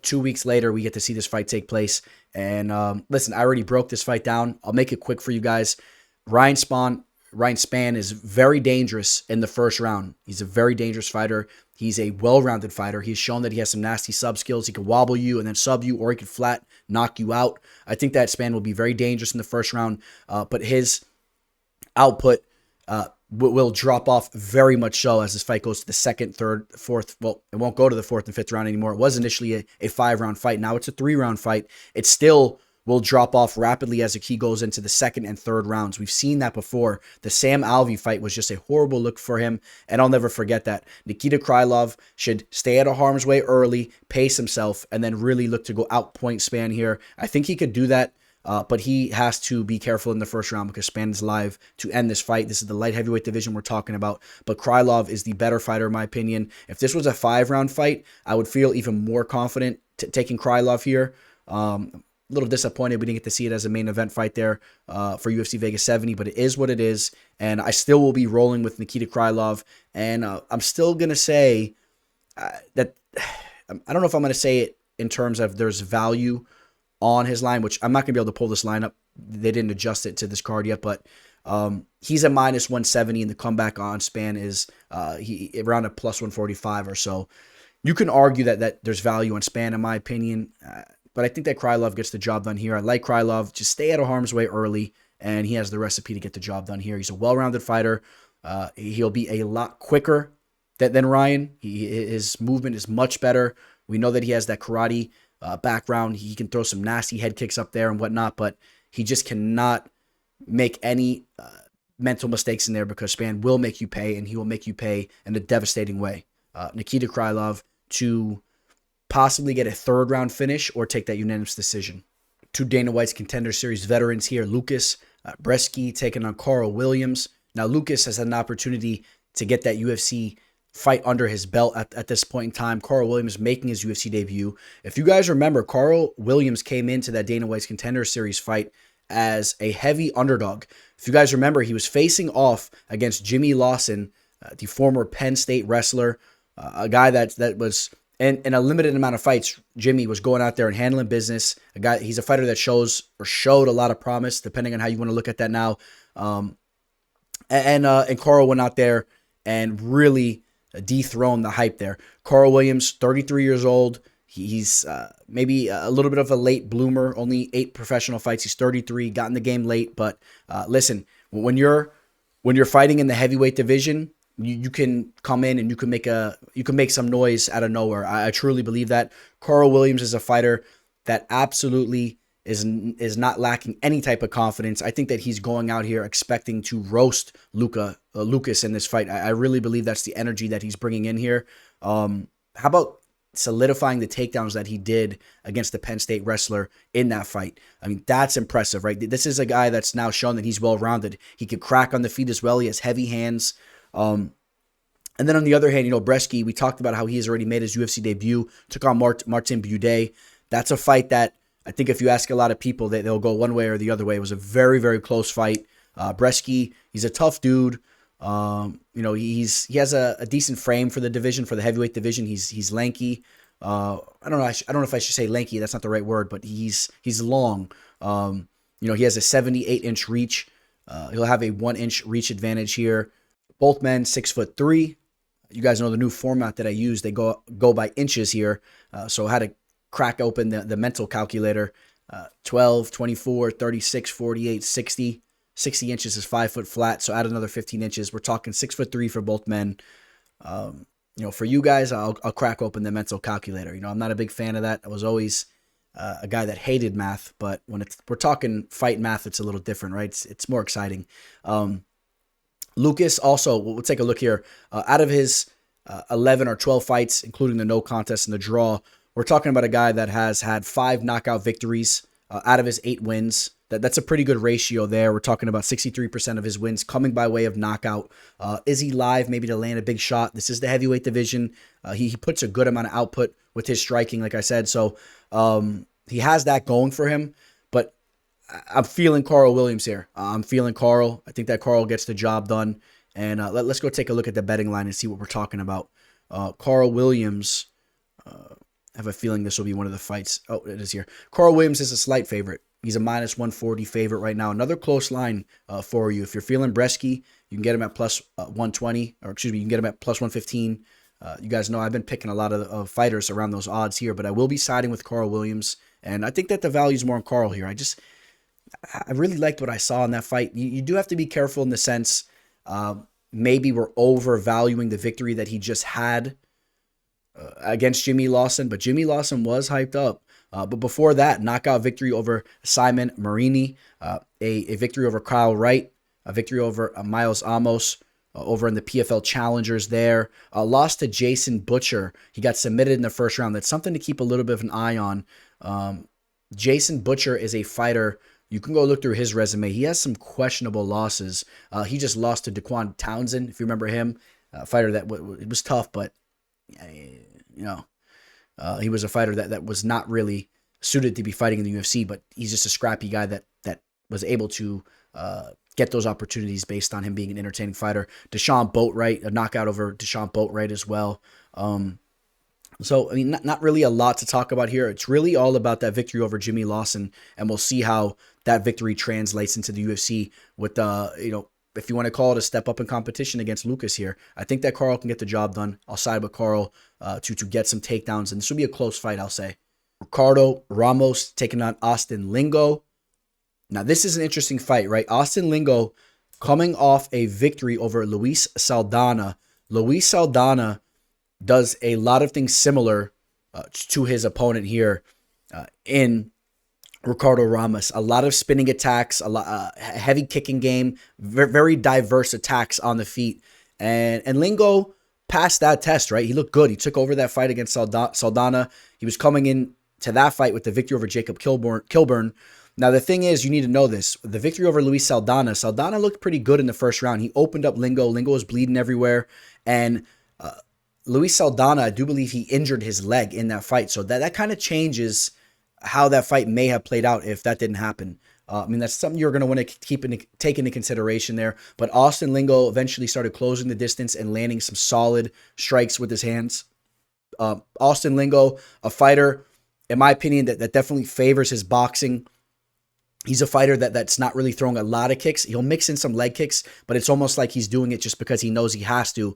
2 weeks later, we get to see this fight take place. And listen, I already broke this fight down. I'll make it quick for you guys. Ryan Spann is very dangerous in the first round. He's a very dangerous fighter. He's a well-rounded fighter. He's shown that he has some nasty sub skills. He can wobble you and then sub you, or he can flat knock you out. I think that Spann will be very dangerous in the first round, but his output will drop off very much so as this fight goes to the second, third, fourth. Well, it won't go to the 4th and 5th round anymore. It was initially a 5-round fight. Now it's a 3-round fight. It still will drop off rapidly as he goes into the 2nd and 3rd rounds. We've seen that before. The Sam Alvey fight was just a horrible look for him, and I'll never forget that. Nikita Krylov should stay out of harm's way early, pace himself, and then really look to go outpoint Spann here. I think he could do that, but he has to be careful in the first round because Spann is live to end this fight. This is the light heavyweight division we're talking about, but Krylov is the better fighter in my opinion. If this was a 5-round fight, I would feel even more confident taking Krylov here. A little disappointed we didn't get to see it as a main event fight there for UFC Vegas 70, but it is what it is, and I still will be rolling with Nikita Krylov, and I'm still going to say that I don't know if I'm going to say it in terms of there's value on his line, which I'm not going to be able to pull this line up. They didn't adjust it to this card yet, but he's a minus 170, and the comeback on Spann is around a plus 145 or so. You can argue that there's value on Spann, in my opinion, but I think that Krylov gets the job done here. I like Krylov. Just stay out of harm's way early and he has the recipe to get the job done here. He's a well-rounded fighter. He'll be a lot quicker than Ryan. His movement is much better. We know that he has that karate background. He can throw some nasty head kicks up there and whatnot, but he just cannot make any mental mistakes in there, because Spann will make you pay, and he will make you pay in a devastating way. Nikita Krylov to possibly get a third-round finish or take that unanimous decision. Two Dana White's Contender Series veterans here, Łukasz, Brzeski taking on Carl Williams. Now, Łukasz has had an opportunity to get that UFC fight under his belt at this point in time. Carl Williams making his UFC debut. If you guys remember, Carl Williams came into that Dana White's Contender Series fight as a heavy underdog. If you guys remember, he was facing off against Jimmy Lawson, the former Penn State wrestler, a guy that was in a limited amount of fights. Jimmy was going out there and handling business. He's a fighter that showed a lot of promise, depending on how you want to look at that now. And Carl went out there and really dethroned the hype there. Carl Williams, 33 years old. He's maybe a little bit of a late bloomer, only 8 professional fights. He's 33, got in the game late. But listen, when you're fighting in the heavyweight division, you can come in and you can make some noise out of nowhere. I truly believe that. Carl Williams is a fighter that absolutely is not lacking any type of confidence. I think that he's going out here expecting to roast Łukasz in this fight. I really believe that's the energy that he's bringing in here. How about solidifying the takedowns that he did against the Penn State wrestler in that fight? I mean, that's impressive, right? This is a guy that's now shown that he's well-rounded. He can crack on the feet as well. He has heavy hands. And then on the other hand, Brzeski, we talked about how he has already made his UFC debut, took on Martin Buday. That's a fight that I think if you ask a lot of people, they'll go one way or the other way. It was a very, very close fight. Brzeski, he's a tough dude. He has a decent frame for the division, for the heavyweight division. He's lanky. I don't know if I should say lanky. That's not the right word, but he's long. He has a 78-inch reach. He'll have a 1-inch reach advantage here. Both men 6'3". You guys know the new format that I use. They go by inches here. So I had to crack open the mental calculator. 12, 24, 36, 48, 60. 60 inches is 5 foot flat, so add another 15 inches. We're talking 6'3" for both men. For you guys, I'll crack open the mental calculator. I'm not a big fan of that. I was always a guy that hated math, but when we're talking fight math, it's a little different, right? It's more exciting. Łukasz also, we'll take a look here. Out of his 11 or 12 fights, including the no contest and the draw, we're talking about a guy that has had 5 knockout victories out of his 8 wins. That's a pretty good ratio there. We're talking about 63% of his wins coming by way of knockout. Is he live maybe to land a big shot? This is the heavyweight division. He puts a good amount of output with his striking, like I said. So he has that going for him. But I'm feeling Carl Williams here. I'm feeling Carl. I think that Carl gets the job done. And let's go take a look at the betting line and see what we're talking about. Carl Williams, I have a feeling this will be one of the fights. Oh, it is here. Carl Williams is a slight favorite. He's a minus 140 favorite right now. Another close line for you. If you're feeling Brzeski, you can get him at plus 120, or excuse me, you can get him at plus 115. You guys know I've been picking a lot of fighters around those odds here, but I will be siding with Carl Williams, and I think that the value is more on Carl here. I really liked what I saw in that fight. You do have to be careful in the sense maybe we're overvaluing the victory that he just had against Jimmy Lawson, but Jimmy Lawson was hyped up. But before that, knockout victory over Simon Marini, a victory over Kyle Wright, a victory over Miles Amos over in the PFL Challengers there. Lost to Jason Butcher. He got submitted in the first round. That's something to keep a little bit of an eye on. Jason Butcher is a fighter. You can go look through his resume. He has some questionable losses. He just lost to Daquan Townsend, if you remember him. A fighter that it was tough, but he was a fighter that was not really suited to be fighting in the UFC, but he's just a scrappy guy that was able to get those opportunities based on him being an entertaining fighter. Deshaun Boatwright, a knockout over Deshaun Boatwright as well. So, I mean, not really a lot to talk about here. It's really all about that victory over Jimmy Lawson, and we'll see how that victory translates into the UFC with, if you want to call it a step up in competition against Łukasz here. I think that Karl can get the job done. I'll side with Karl to get some takedowns, and this will be a close fight, I'll say. Ricardo Ramos taking on Austin Lingo. Now, this is an interesting fight, right? Austin Lingo coming off a victory over Luis Saldana. Luis Saldana does a lot of things similar to his opponent here in Ricardo Ramos. A lot of spinning attacks, a lot heavy kicking game, very diverse attacks on the feet. And Lingo passed that test, right? He looked good. He took over that fight against Saldana. He was coming in to that fight with the victory over Jacob Kilburn. Now, the thing is, you need to know this. The victory over Luis Saldana looked pretty good in the first round. He opened up Lingo. Lingo was bleeding everywhere. And Luis Saldana, I do believe he injured his leg in that fight. So that kind of changes how that fight may have played out if that didn't happen. I mean, that's something you're going to want to take into consideration there. But Austin Lingo eventually started closing the distance and landing some solid strikes with his hands. Austin Lingo, a fighter, in my opinion, that definitely favors his boxing. He's a fighter that's not really throwing a lot of kicks. He'll mix in some leg kicks, but it's almost like he's doing it just because he knows he has to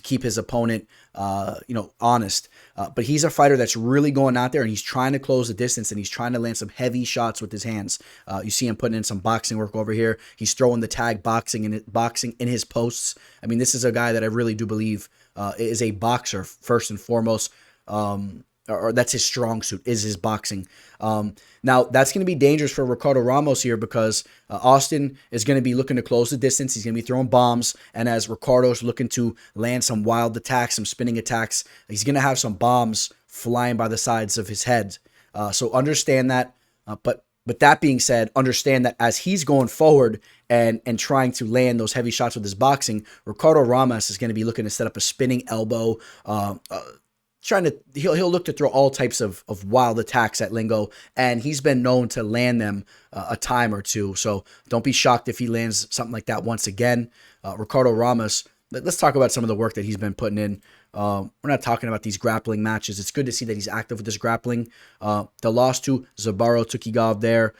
keep his opponent, honest. But he's a fighter that's really going out there and he's trying to close the distance and he's trying to land some heavy shots with his hands. You see him putting in some boxing work over here. He's throwing the tag boxing in his posts. I mean, this is a guy that I really do believe is a boxer first and foremost. Or that's his strong suit, is his boxing. Now, that's going to be dangerous for Ricardo Ramos here because Austin is going to be looking to close the distance. He's going to be throwing bombs. And as Ricardo's looking to land some wild attacks, some spinning attacks, he's going to have some bombs flying by the sides of his head. So understand that. But that being said, understand that as he's going forward and trying to land those heavy shots with his boxing, Ricardo Ramos is going to be looking to set up a spinning elbow, he'll look to throw all types of wild attacks at Lingo, and he's been known to land them a time or two. So don't be shocked if he lands something like that once again. Ricardo Ramos, let's talk about some of the work that he's been putting in. We're not talking about these grappling matches. It's good to see that he's active with this grappling. The loss to Zabaro Tukigov there,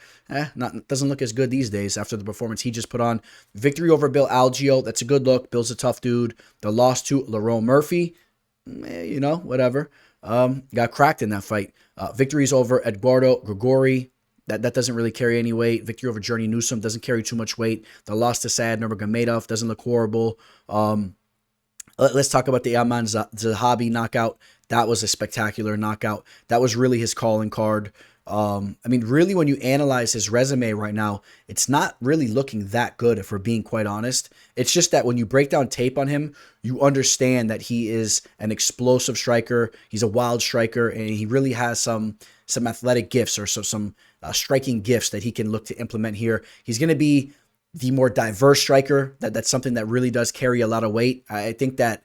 doesn't look as good these days after the performance he just put on. Victory over Bill Algeo, that's a good look. Bill's a tough dude. The loss to Lerone Murphy, whatever. Got cracked in that fight. Victories over Eduardo Grigori. That doesn't really carry any weight. Victory over Journey Newsom doesn't carry too much weight. The loss to Sad Nurmagomedov doesn't look horrible. Let's talk about the Aman Zahabi knockout. That was a spectacular knockout. That was really his calling card. Really, when you analyze his resume right now, it's not really looking that good, if we're being quite honest. It's just that when you break down tape on him, you understand that he is an explosive striker. He's a wild striker, and he really has some athletic gifts or some striking gifts that he can look to implement here. He's going to be the more diverse striker. That's something that really does carry a lot of weight. I think that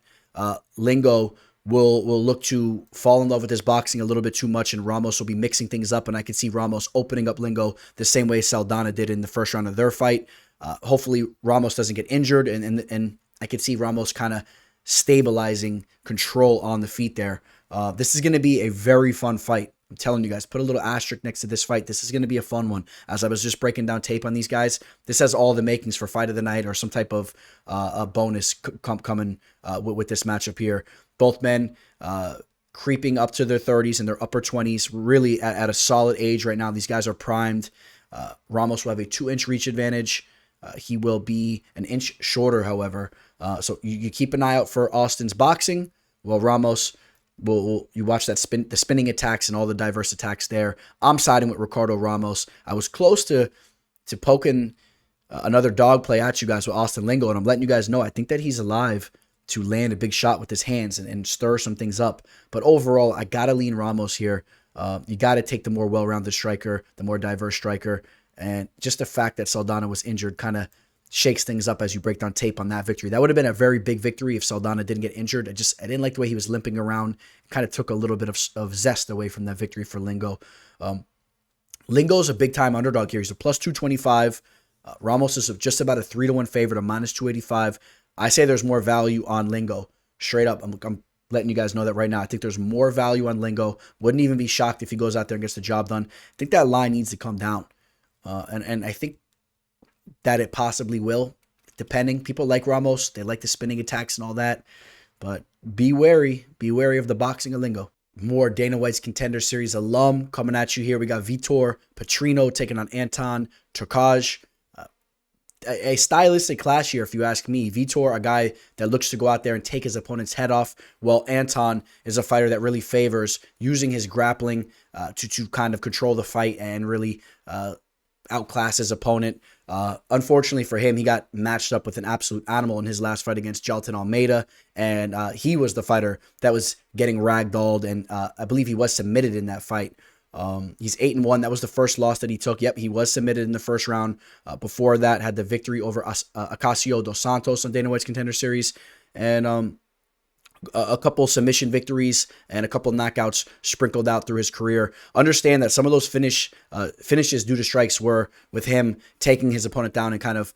Lingo will look to fall in love with his boxing a little bit too much, and Ramos will be mixing things up, and I could see Ramos opening up Lingo the same way Saldana did in the first round of their fight. Hopefully Ramos doesn't get injured, and I could see Ramos kind of stabilizing control on the feet there. This is going to be a very fun fight. I'm telling you guys, put a little asterisk next to this fight. This is going to be a fun one. As I was just breaking down tape on these guys, this has all the makings for fight of the night or some type of a bonus coming with this matchup here. Both men creeping up to their 30s and their upper 20s, really at a solid age right now. These guys are primed. Ramos will have a 2-inch reach advantage. He will be an inch shorter, however. So you keep an eye out for Austin's boxing. Well, Ramos, you watch the spinning attacks and all the diverse attacks there. I'm siding with Ricardo Ramos. I was close to poking another dog play at you guys with Austin Lingo, and I'm letting you guys know I think that he's alive to land a big shot with his hands and stir some things up. But overall, I got to lean Ramos here. You got to take the more well-rounded striker, the more diverse striker. And just the fact that Saldana was injured kind of shakes things up as you break down tape on that victory. That would have been a very big victory if Saldana didn't get injured. I didn't like the way he was limping around. It kind of took a little bit of zest away from that victory for Lingo. Lingo's a big-time underdog here. He's a plus 225. Ramos is just about a 3-1 favorite, a minus 285. I say there's more value on Lingo. Straight up, I'm letting you guys know that right now. I think there's more value on Lingo. Wouldn't even be shocked if he goes out there and gets the job done. I think that line needs to come down. And I think that it possibly will, depending. People like Ramos. They like the spinning attacks and all that. But be wary. Be wary of the boxing of Lingo. more Dana White's Contender Series alum coming at you here. We got Vitor Petrino taking on Anton Turkalj. A stylistic clash here, if you ask me. Vitor, a guy that looks to go out there and take his opponent's head off, while Anton is a fighter that really favors using his grappling to kind of control the fight and really outclass his opponent. Unfortunately for him, he got matched up with an absolute animal in his last fight against Jailton Almeida, and he was the fighter that was getting ragdolled, and I believe he was submitted in that fight. He's 8-1. That was the first loss that he took. Yep, he was submitted in the first round. Before that, had the victory over Acacio dos Santos on Dana White's Contender Series, and a couple submission victories and a couple knockouts sprinkled out through his career. Understand that some of those finishes due to strikes were with him taking his opponent down and kind of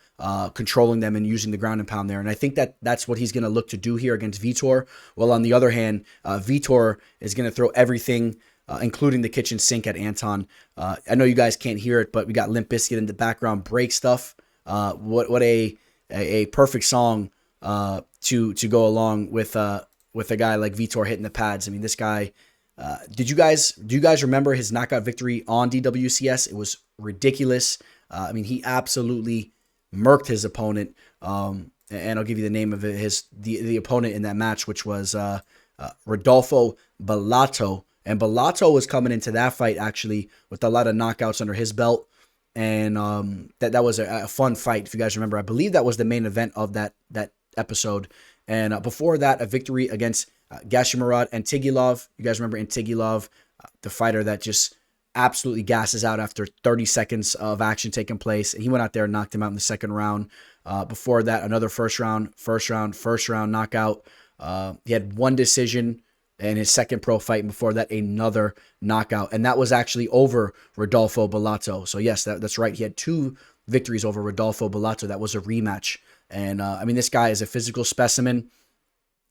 controlling them and using the ground and pound there. And I think that that's what he's going to look to do here against Vitor. Well, on the other hand, Vitor is going to throw everything, including the kitchen sink at Anton. I know you guys can't hear it, but we got Limp Bizkit in the background, break stuff. What a perfect song to go along with a guy like Vitor hitting the pads. I mean, this guy. Do you guys remember his knockout victory on DWCS? It was ridiculous. I mean, he absolutely murked his opponent. And I'll give you the name of it. The opponent in that match, which was Rodolfo Bellato. And Bellato was coming into that fight actually with a lot of knockouts under his belt. And that was a fun fight, if you guys remember. I believe that was the main event of that episode. And before that, a victory against Gashimarad Antigulov. You guys remember Antigulov, the fighter that just absolutely gasses out after 30 seconds of action taking place. And he went out there and knocked him out in the second round. Before that, another first round knockout. He had one decision in his second pro fight, and before that, another knockout. And that was actually over Rodolfo Bellato. So yes, that's right. He had two victories over Rodolfo Bellato. That was a rematch. And I mean, this guy is a physical specimen.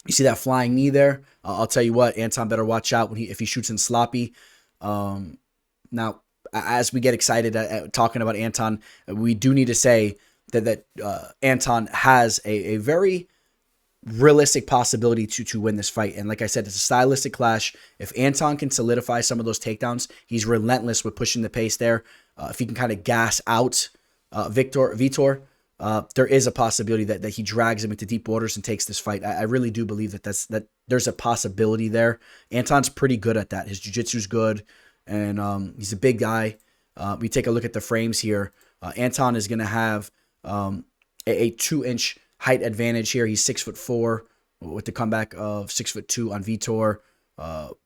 You see that flying knee there? I'll tell you what, Anton better watch out if he shoots in sloppy. Now, as we get excited at talking about Anton, we do need to say that Anton has a very realistic possibility to win this fight. And like I said, it's a stylistic clash. If Anton can solidify some of those takedowns, he's relentless with pushing the pace there. If he can kind of gas out Vitor, there is a possibility that he drags him into deep waters and takes this fight. I really do believe that there's a possibility there. Anton's pretty good at that. His jiu-jitsu's good, and he's a big guy. We take a look at the frames here. Anton is going to have a 2-inch height advantage here. He's 6'4" with the comeback of 6'2" on Vitor.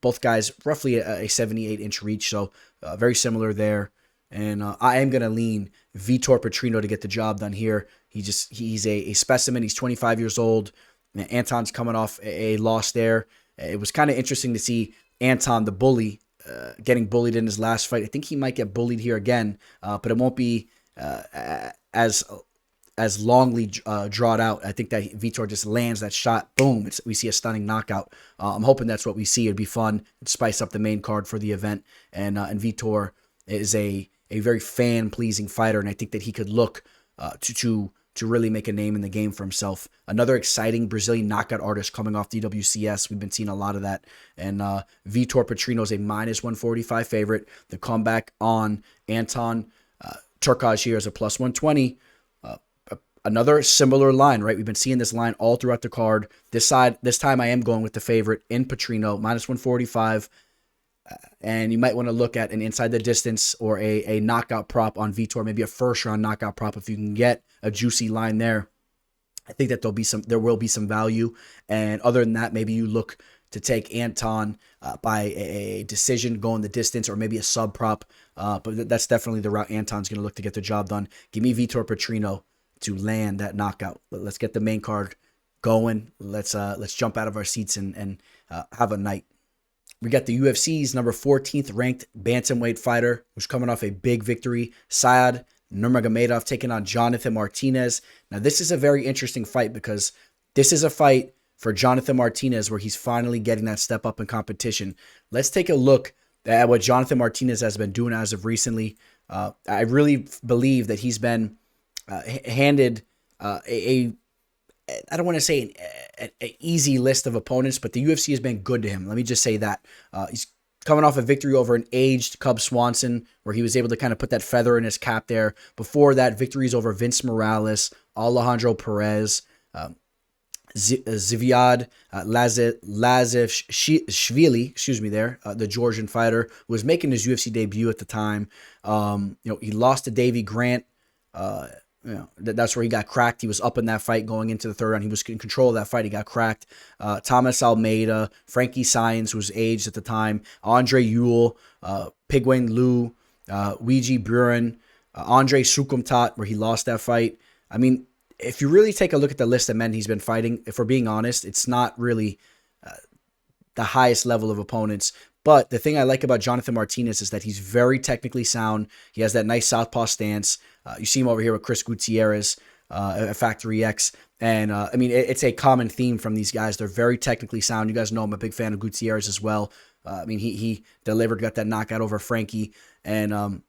Both guys roughly a 78-inch reach, so very similar there. And I am going to lean Vitor Petrino to get the job done here. He's a specimen. He's 25 years old. Anton's coming off a loss there. It was kind of interesting to see Anton, the bully, getting bullied in his last fight. I think he might get bullied here again, but it won't be as longly drawn out. I think that Vitor just lands that shot. Boom. We see a stunning knockout. I'm hoping that's what we see. It'd be fun. It'd spice up the main card for the event. And Vitor is a very fan-pleasing fighter, and I think that he could look to really make a name in the game for himself. Another exciting Brazilian knockout artist coming off DWCS. We've been seeing a lot of that. And Vitor Petrino is a -145 favorite. The comeback on Anton Turkalj here is a +120. Another similar line, right? We've been seeing this line all throughout the card. This time I am going with the favorite in Petrino, -145. And you might want to look at an inside the distance or a knockout prop on Vitor, maybe a first round knockout prop if you can get a juicy line there. I think that there will be some value. And other than that, maybe you look to take Anton by a decision, going the distance, or maybe a sub prop. But that's definitely the route Anton's going to look to get the job done. Give me Vitor Petrino to land that knockout. Let's get the main card going. Let's jump out of our seats and have a night. We got the UFC's number 14th ranked bantamweight fighter who's coming off a big victory, Saad Nurmagomedov, taking on Jonathan Martinez. Now, this is a very interesting fight because this is a fight for Jonathan Martinez where he's finally getting that step up in competition. Let's take a look at what Jonathan Martinez has been doing as of recently. I really believe that he's been handed a I don't want to say an easy list of opponents, but the UFC has been good to him. Let me just say that. He's coming off a victory over an aged Cub Swanson, where he was able to kind of put that feather in his cap there. Before that, victories over Vince Morales, Alejandro Perez, Zviad Lazishvili, the Georgian fighter, who was making his UFC debut at the time. He lost to Davey Grant. That's where he got cracked. He was up in that fight going into the third round. He was in control of that fight. He got cracked. Thomas Almeida, Frankie Saenz, who was aged at the time, Andre Ewell, Pigwayne Liu, Ouija Buren, Andre Sukumtat, where he lost that fight. I mean, if you really take a look at the list of men he's been fighting, if we're being honest, it's not really the highest level of opponents. But the thing I like about Jonathan Martinez is that he's very technically sound. He has that nice southpaw stance. You see him over here with Chris Gutierrez at Factory X. And, it's a common theme from these guys. They're very technically sound. You guys know I'm a big fan of Gutierrez as well. He delivered, got that knockout over Frankie. And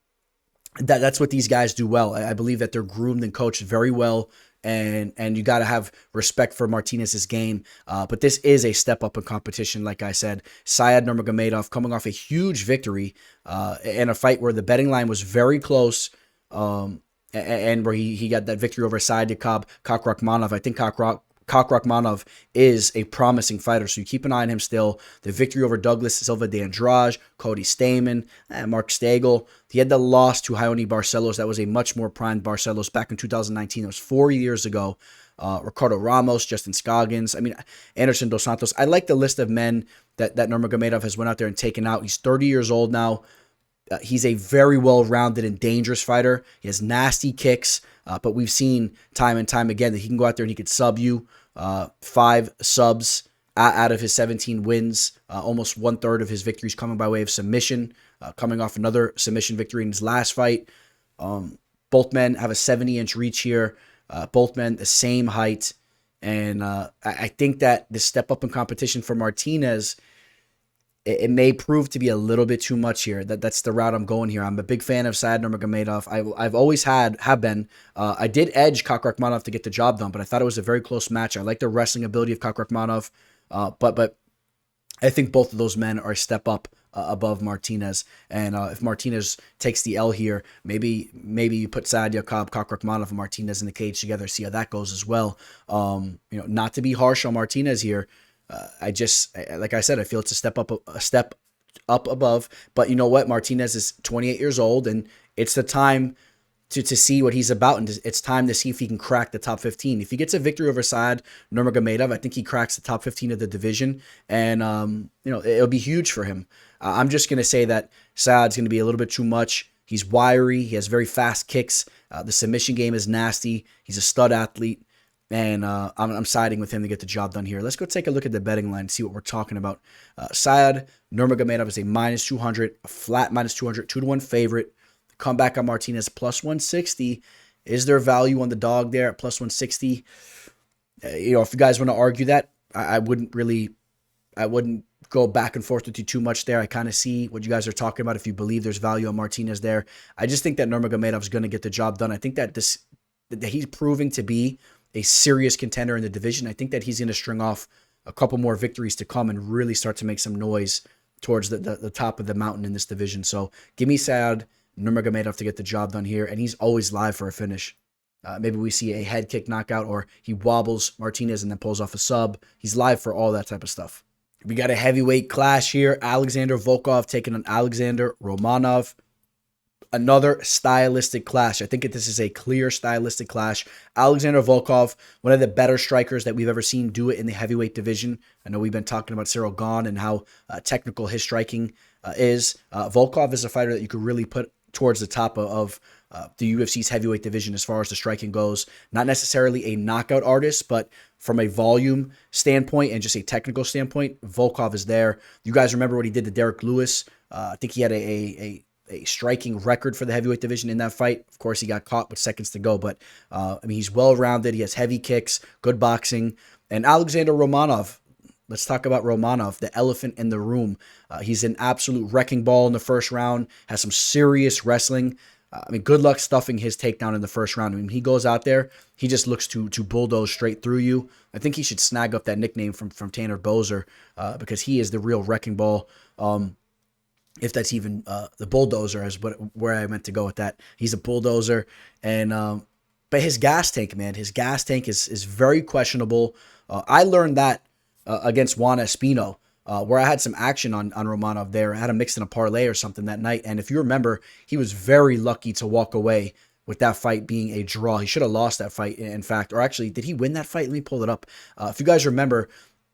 that's what these guys do well. I believe that they're groomed and coached very well. And you got to have respect for Martinez's game. But this is a step up in competition, like I said. Syed Nurmagomedov coming off a huge victory in a fight where the betting line was very close, and where he got that victory over Syed Kakrakhmanov. I think Kakrakhmanov is a promising fighter, so you keep an eye on him still. The victory over Douglas Silva de Andrade, Cody Stamen, Mark Stagel. He had the loss to Raoni Barcelos. That was a much more primed Barcelos back in 2019. That was 4 years ago. Ricardo Ramos, Justin Scoggins. Anderson Dos Santos. I like the list of men that Nurmagomedov has went out there and taken out. He's 30 years old now. He's a very well-rounded and dangerous fighter. He has nasty kicks, but we've seen time and time again that he can go out there and he could sub you. 5 subs out of his 17 wins. Almost 1/3 of his victories coming by way of submission. Coming off another submission victory in his last fight. Both men have a 70-inch reach here. Both men the same height. And I think that the step up in competition for Martinez, it may prove to be a little bit too much here. That's the route I'm going here. I'm a big fan of Syed Nurmagomedov. I've always have been. I did edge Kakrakhmanov to get the job done, but I thought it was a very close match. I like the wrestling ability of Kakrakhmanov, but I think both of those men are a step up above Martinez. And if Martinez takes the L here, maybe you put Syed Kakrakhmanov and Martinez in the cage together, see how that goes as well. Not to be harsh on Martinez here. Like I said, I feel it's a step up above. But you know what? Martinez is 28 years old, and it's the time to see what he's about, and it's time to see if he can crack the top 15. If he gets a victory over Syed Nurmagomedov, I think he cracks the top 15 of the division, and it'll be huge for him. I'm just gonna say that Syed's gonna be a little bit too much. He's wiry. He has very fast kicks. The submission game is nasty. He's a stud athlete. And I'm siding with him to get the job done here. Let's go take a look at the betting line and see what we're talking about. Syed Nurmagomedov is a -200, a flat -200, 2-1 favorite. The comeback on Martinez +160. Is there value on the dog there at +160? If you guys want to argue that, I wouldn't go back and forth with you too much there. I kind of see what you guys are talking about if you believe there's value on Martinez there. I just think that Nurmagomedov is going to get the job done. I think that he's proving to be a serious contender in the division. I think that he's going to string off a couple more victories to come and really start to make some noise towards the top of the mountain in this division. So give me Syed Nurmagomedov to get the job done here, and he's always live for a finish. Maybe we see a head kick knockout, or he wobbles Martinez and then pulls off a sub. He's live for all that type of stuff. We got a heavyweight clash here. Alexander Volkov taking on Alexander Romanov. Another stylistic clash. I think this is a clear stylistic clash. Alexander Volkov, one of the better strikers that we've ever seen do it in the heavyweight division. I know we've been talking about Cyril Gane and how technical his striking is. Volkov is a fighter that you could really put towards the top of the UFC's heavyweight division as far as the striking goes. Not necessarily a knockout artist, but from a volume standpoint and just a technical standpoint, Volkov is there. You guys remember what he did to Derek Lewis? I think he had a striking record for the heavyweight division in that fight. Of course, he got caught with seconds to go, but he's well-rounded. He has heavy kicks, good boxing. And Alexander Romanov, let's talk about Romanov, the elephant in the room. He's an absolute wrecking ball in the first round, has some serious wrestling. I mean, good luck stuffing his takedown in the first round. I mean, he goes out there, he just looks to bulldoze straight through you. I think he should snag up that nickname from Tanner Boser because he is the real wrecking ball. If that's even the bulldozer is where I meant to go with that. He's a bulldozer. And but his gas tank, man, his gas tank is very questionable. I learned that against Juan Espino, where I had some action on Romanov there. I had him mixed in a parlay or something that night. And if you remember, he was very lucky to walk away with that fight being a draw. He should have lost that fight, in fact. Or actually, did he win that fight? Let me pull it up. If you guys remember,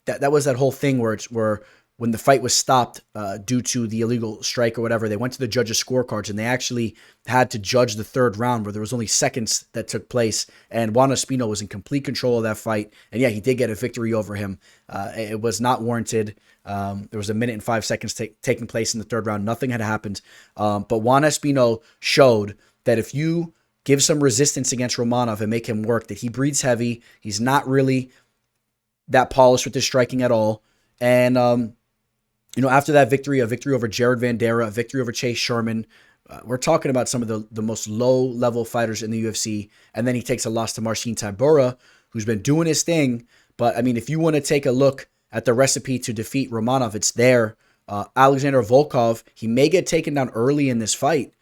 that was that whole thing where when the fight was stopped due to the illegal strike or whatever, they went to the judges' scorecards and they actually had to judge the third round where there was only seconds that took place. And Juan Espino was in complete control of that fight. And yeah, he did get a victory over him. It was not warranted. There was 1 minute and 5 seconds taking place in the third round. Nothing had happened. But Juan Espino showed that if you give some resistance against Romanov and make him work, that he breathes heavy. He's not really that polished with his striking at all. And, after that victory, a victory over Jared Vandera, a victory over Chase Sherman, we're talking about some of the most low-level fighters in the UFC. And then he takes a loss to Marcin Tybura, who's been doing his thing. But, I mean, if you want to take a look at the recipe to defeat Romanov, it's there. Alexander Volkov, he may get taken down early in this fight.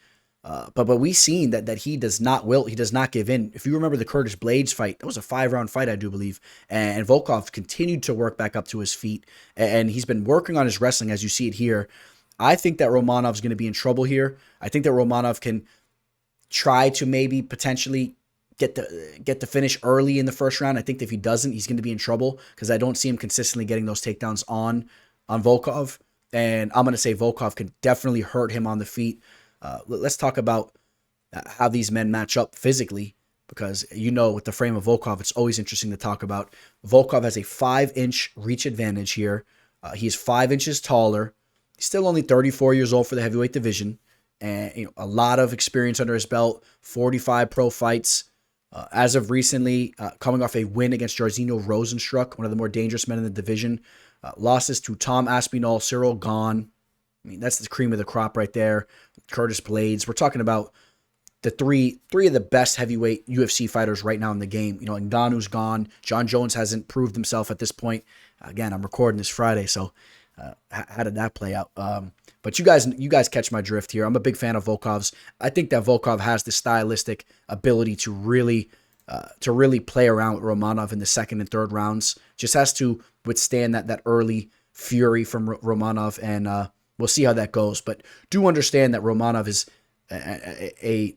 But we've seen that he does not wilt. He does not give in. If you remember the Curtis Blades fight, that was a 5-round fight, I do believe. And Volkov continued to work back up to his feet. And he's been working on his wrestling, as you see it here. I think that Romanov's going to be in trouble here. I think that Romanov can try to maybe potentially get the finish early in the first round. I think that if he doesn't, he's going to be in trouble because I don't see him consistently getting those takedowns on Volkov. And I'm going to say Volkov can definitely hurt him on the feet. Let's talk about how these men match up physically, because with the frame of Volkov, it's always interesting to talk about. Volkov has a 5-inch reach advantage here. He's 5 inches taller. He's still only 34 years old for the heavyweight division, and a lot of experience under his belt. 45 pro fights. As of recently, coming off a win against Jairzinho Rosenstruck, one of the more dangerous men in the division. Losses to Tom Aspinall, Cyril Gahn. I mean, that's the cream of the crop right there. Curtis Blades. We're talking about the three of the best heavyweight UFC fighters right now in the game. Ngannou's gone. John Jones hasn't proved himself at this point. Again, I'm recording this Friday, so how did that play out? But you guys catch my drift here. I'm a big fan of Volkov's. I think that Volkov has the stylistic ability to really play around with Romanov in the second and third rounds. Just has to withstand that early fury from Romanov, and we'll see how that goes. But do understand that Romanov is a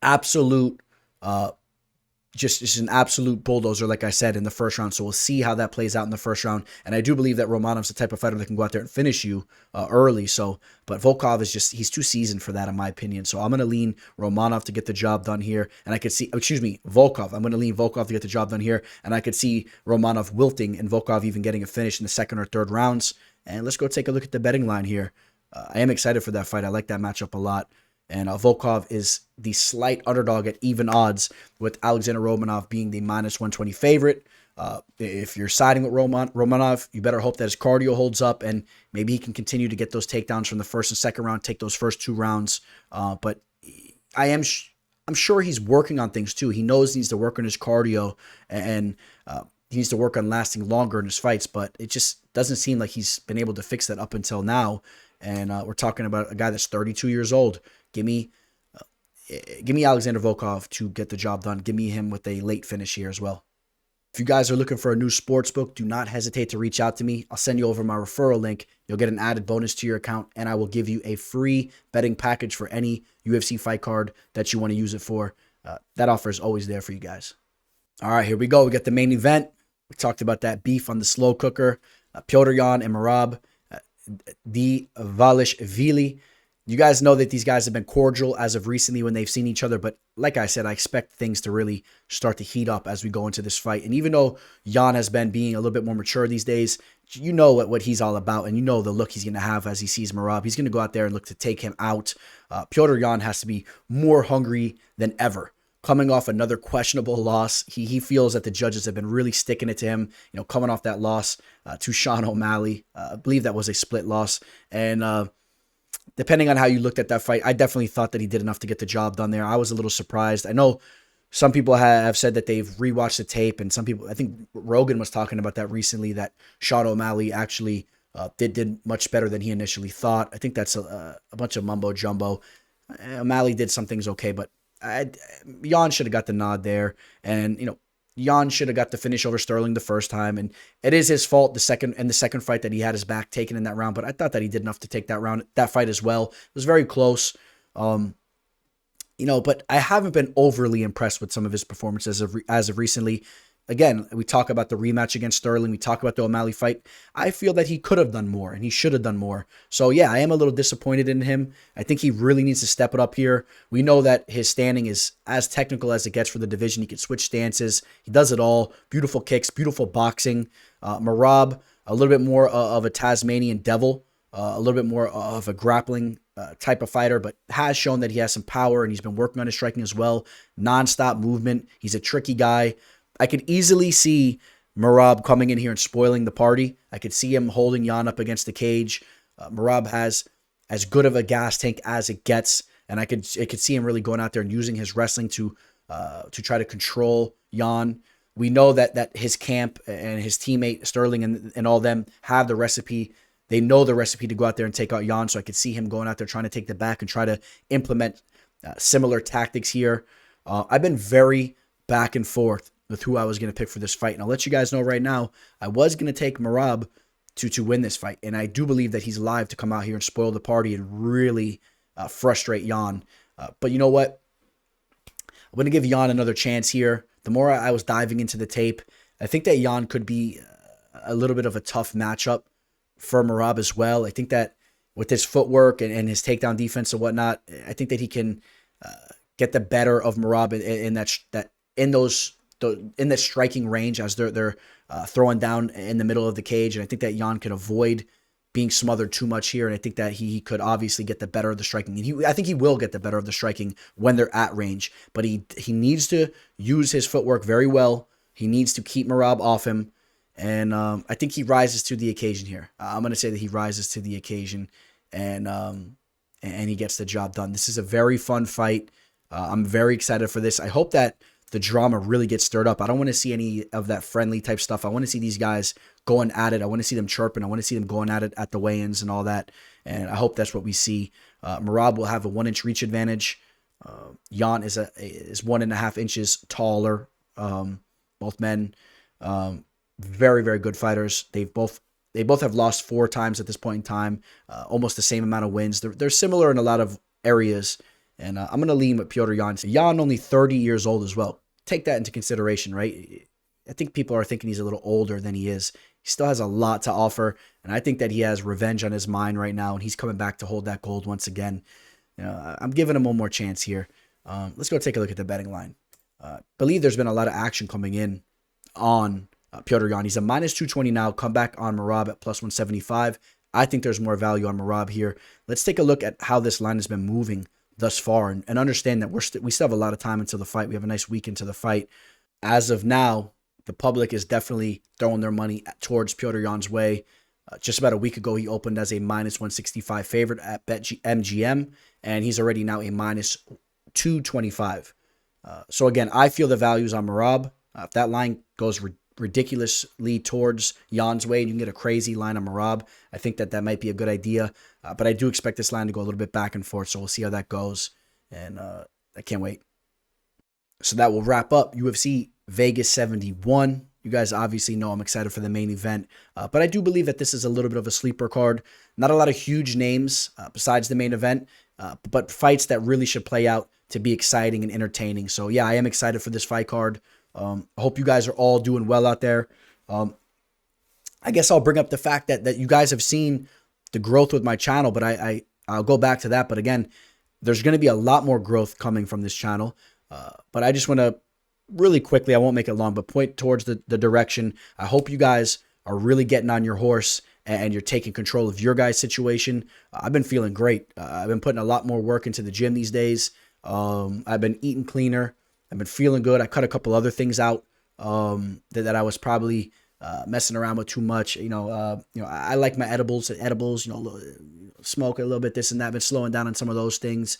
absolute, just an absolute bulldozer, like I said, in the first round. So we'll see how that plays out in the first round. And I do believe that Romanov's the type of fighter that can go out there and finish you early. But Volkov he's too seasoned for that, in my opinion. So I'm going to lean Romanov to get the job done here. And I could see, Volkov. I'm going to lean Volkov to get the job done here. And I could see Romanov wilting and Volkov even getting a finish in the second or third rounds. And let's go take a look at the betting line here. I am excited for that fight. I like that matchup a lot. And Volkov is the slight underdog at even odds, with Alexander Romanov being the -120 favorite. If you're siding with Romanov, you better hope that his cardio holds up and maybe he can continue to get those takedowns from the first and second round, take those first 2 rounds. But I'm sure he's working on things too. He knows he needs to work on his cardio and he needs to work on lasting longer in his fights, but it just doesn't seem like he's been able to fix that up until now. And we're talking about a guy that's 32 years old. Give me Alexander Volkov to get the job done. Give me him with a late finish here as well. If you guys are looking for a new sports book, do not hesitate to reach out to me. I'll send you over my referral link. You'll get an added bonus to your account, and I will give you a free betting package for any UFC fight card that you want to use it for. That offer is always there for you guys. All right, here we go. We got the main event. We talked about that beef on the slow cooker. Petr Yan and Merab Dvalishvili. You guys know that these guys have been cordial as of recently when they've seen each other. But like I said, I expect things to really start to heat up as we go into this fight. And even though Yan has been being a little bit more mature these days, you know what he's all about. And you know the look he's going to have as he sees Merab. He's going to go out there and look to take him out. Petr Yan has to be more hungry than ever. Coming off another questionable loss, he feels that the judges have been really sticking it to him. Coming off that loss to Sean O'Malley. I believe that was a split loss. And depending on how you looked at that fight, I definitely thought that he did enough to get the job done there. I was a little surprised. I know some people have said that they've rewatched the tape, and some people, I think Rogan was talking about that recently, that Sean O'Malley actually did much better than he initially thought. I think that's a bunch of mumbo jumbo. O'Malley did some things okay, but Jan should have got the nod there, and Jan should have got the finish over Sterling the first time, and it is his fault the second fight that he had his back taken in that round. But I thought that he did enough to take that fight as well. It was very close. But I haven't been overly impressed with some of his performances as of recently. Again, we talk about the rematch against Sterling. We talk about the O'Malley fight. I feel that he could have done more, and he should have done more. So, yeah, I am a little disappointed in him. I think he really needs to step it up here. We know that his standing is as technical as it gets for the division. He can switch stances. He does it all. Beautiful kicks, beautiful boxing. Merab, a little bit more of a Tasmanian devil, a little bit more of a grappling type of fighter, but has shown that he has some power, and he's been working on his striking as well. Non-stop movement. He's a tricky guy. I could easily see Merab coming in here and spoiling the party. I could see him holding Jan up against the cage. Merab has as good of a gas tank as it gets, and I could see him really going out there and using his wrestling to try to control Jan. We know that his camp and his teammate Sterling and all them have the recipe. They know the recipe to go out there and take out Jan, so I could see him going out there trying to take the back and try to implement similar tactics here. I've been very back and forth with who I was going to pick for this fight. And I'll let you guys know right now, I was going to take Merab to win this fight. And I do believe that he's live to come out here and spoil the party and really frustrate Jan. But you know what? I'm going to give Jan another chance here. The more I was diving into the tape, I think that Jan could be a little bit of a tough matchup for Merab as well. I think that with his footwork and his takedown defense and whatnot, I think that he can get the better of Merab in the striking range as they're throwing down in the middle of the cage. And I think that Jan can avoid being smothered too much here. And I think that he could obviously get the better of the striking. And I think he will get the better of the striking when they're at range. But he needs to use his footwork very well. He needs to keep Merab off him. And I think he rises to the occasion here. I'm going to say that he rises to the occasion and he gets the job done. This is a very fun fight. I'm very excited for this. I hope that the drama really gets stirred up. I don't want to see any of that friendly type stuff. I want to see these guys going at it. I want to see them chirping. I want to see them going at it at the weigh-ins and all that. And I hope that's what we see. Merab will have a 1-inch reach advantage. Jan is 1.5 inches taller. Both men, very, very good fighters. They both have lost 4 times at this point in time. Almost the same amount of wins. They're similar in a lot of areas. And I'm going to lean with Petr Yan. Jan only 30 years old as well. Take that into consideration, right? I think people are thinking he's a little older than he is. He still has a lot to offer, and I think that he has revenge on his mind right now, and he's coming back to hold that gold once again. I'm giving him one more chance here. Let's go take a look at the betting line. Believe there's been a lot of action coming in on Petr Yan. He's a -220 now. Come back on Merab at +175. I think there's more value on Merab here. Let's take a look at how this line has been moving thus far, and understand that we still have a lot of time until the fight. We have a nice week into the fight. As of now, the public is definitely throwing their money towards Petr Yan's way. Just about a week ago, he opened as a -165 favorite at BetMGM, and he's already now a -225. So again, I feel the values on Merab. If that line goes ridiculously towards Jan's way and you can get a crazy line on Merab, I think that might be a good idea. But I do expect this line to go a little bit back and forth, so we'll see how that goes. And I can't wait. So that will wrap up UFC Vegas 71. You guys obviously know I'm excited for the main event. But I do believe that this is a little bit of a sleeper card. Not a lot of huge names besides the main event, but fights that really should play out to be exciting and entertaining. So yeah, I am excited for this fight card. I hope you guys are all doing well out there. I guess I'll bring up the fact that you guys have seen the growth with my channel, but I'll go back to that. But again, there's going to be a lot more growth coming from this channel. But I just want to really quickly, I won't make it long, but point towards the direction. I hope you guys are really getting on your horse and you're taking control of your guys' situation. I've been feeling great. I've been putting a lot more work into the gym these days. I've been eating cleaner. I've been feeling good. I cut a couple other things out that I was probably messing around with too much. You know, I like my edibles, you know, smoke a little bit, this and that. Been slowing down on some of those things.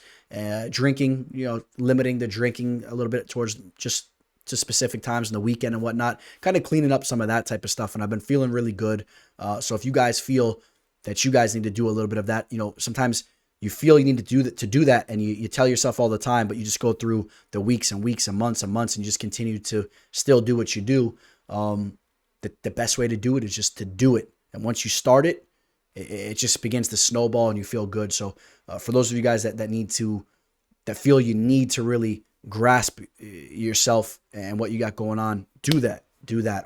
Drinking, you know, limiting the drinking a little bit towards just to specific times in the weekend and whatnot, kind of cleaning up some of that type of stuff. And I've been feeling really good. So if you guys feel that you guys need to do a little bit of that, you know, sometimes you feel you need to do that, and you tell yourself all the time, but you just go through the weeks and weeks and months, and you just continue to still do what you do. The best way to do it is just to do it. And once you start it, it just begins to snowball and you feel good. So for those of you guys that feel you need to really grasp yourself and what you got going on, do that.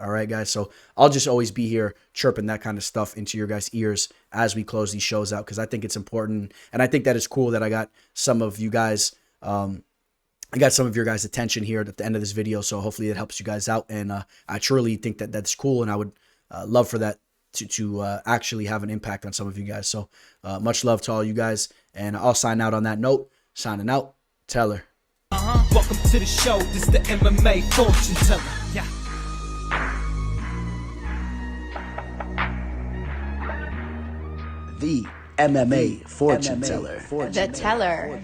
All right, guys. So I'll just always be here chirping that kind of stuff into your guys' ears as we close these shows out, because I think it's important. And I think that it's cool that I got some of you guys, your guys' attention here at the end of this video. So hopefully it helps you guys out. And I truly think that that's cool. And I would love for that to actually have an impact on some of you guys. So much love to all you guys. And I'll sign out on that note. Signing out, Teller. Welcome to the show. This the MMA fortune teller. Yeah. The MMA fortune teller. The teller.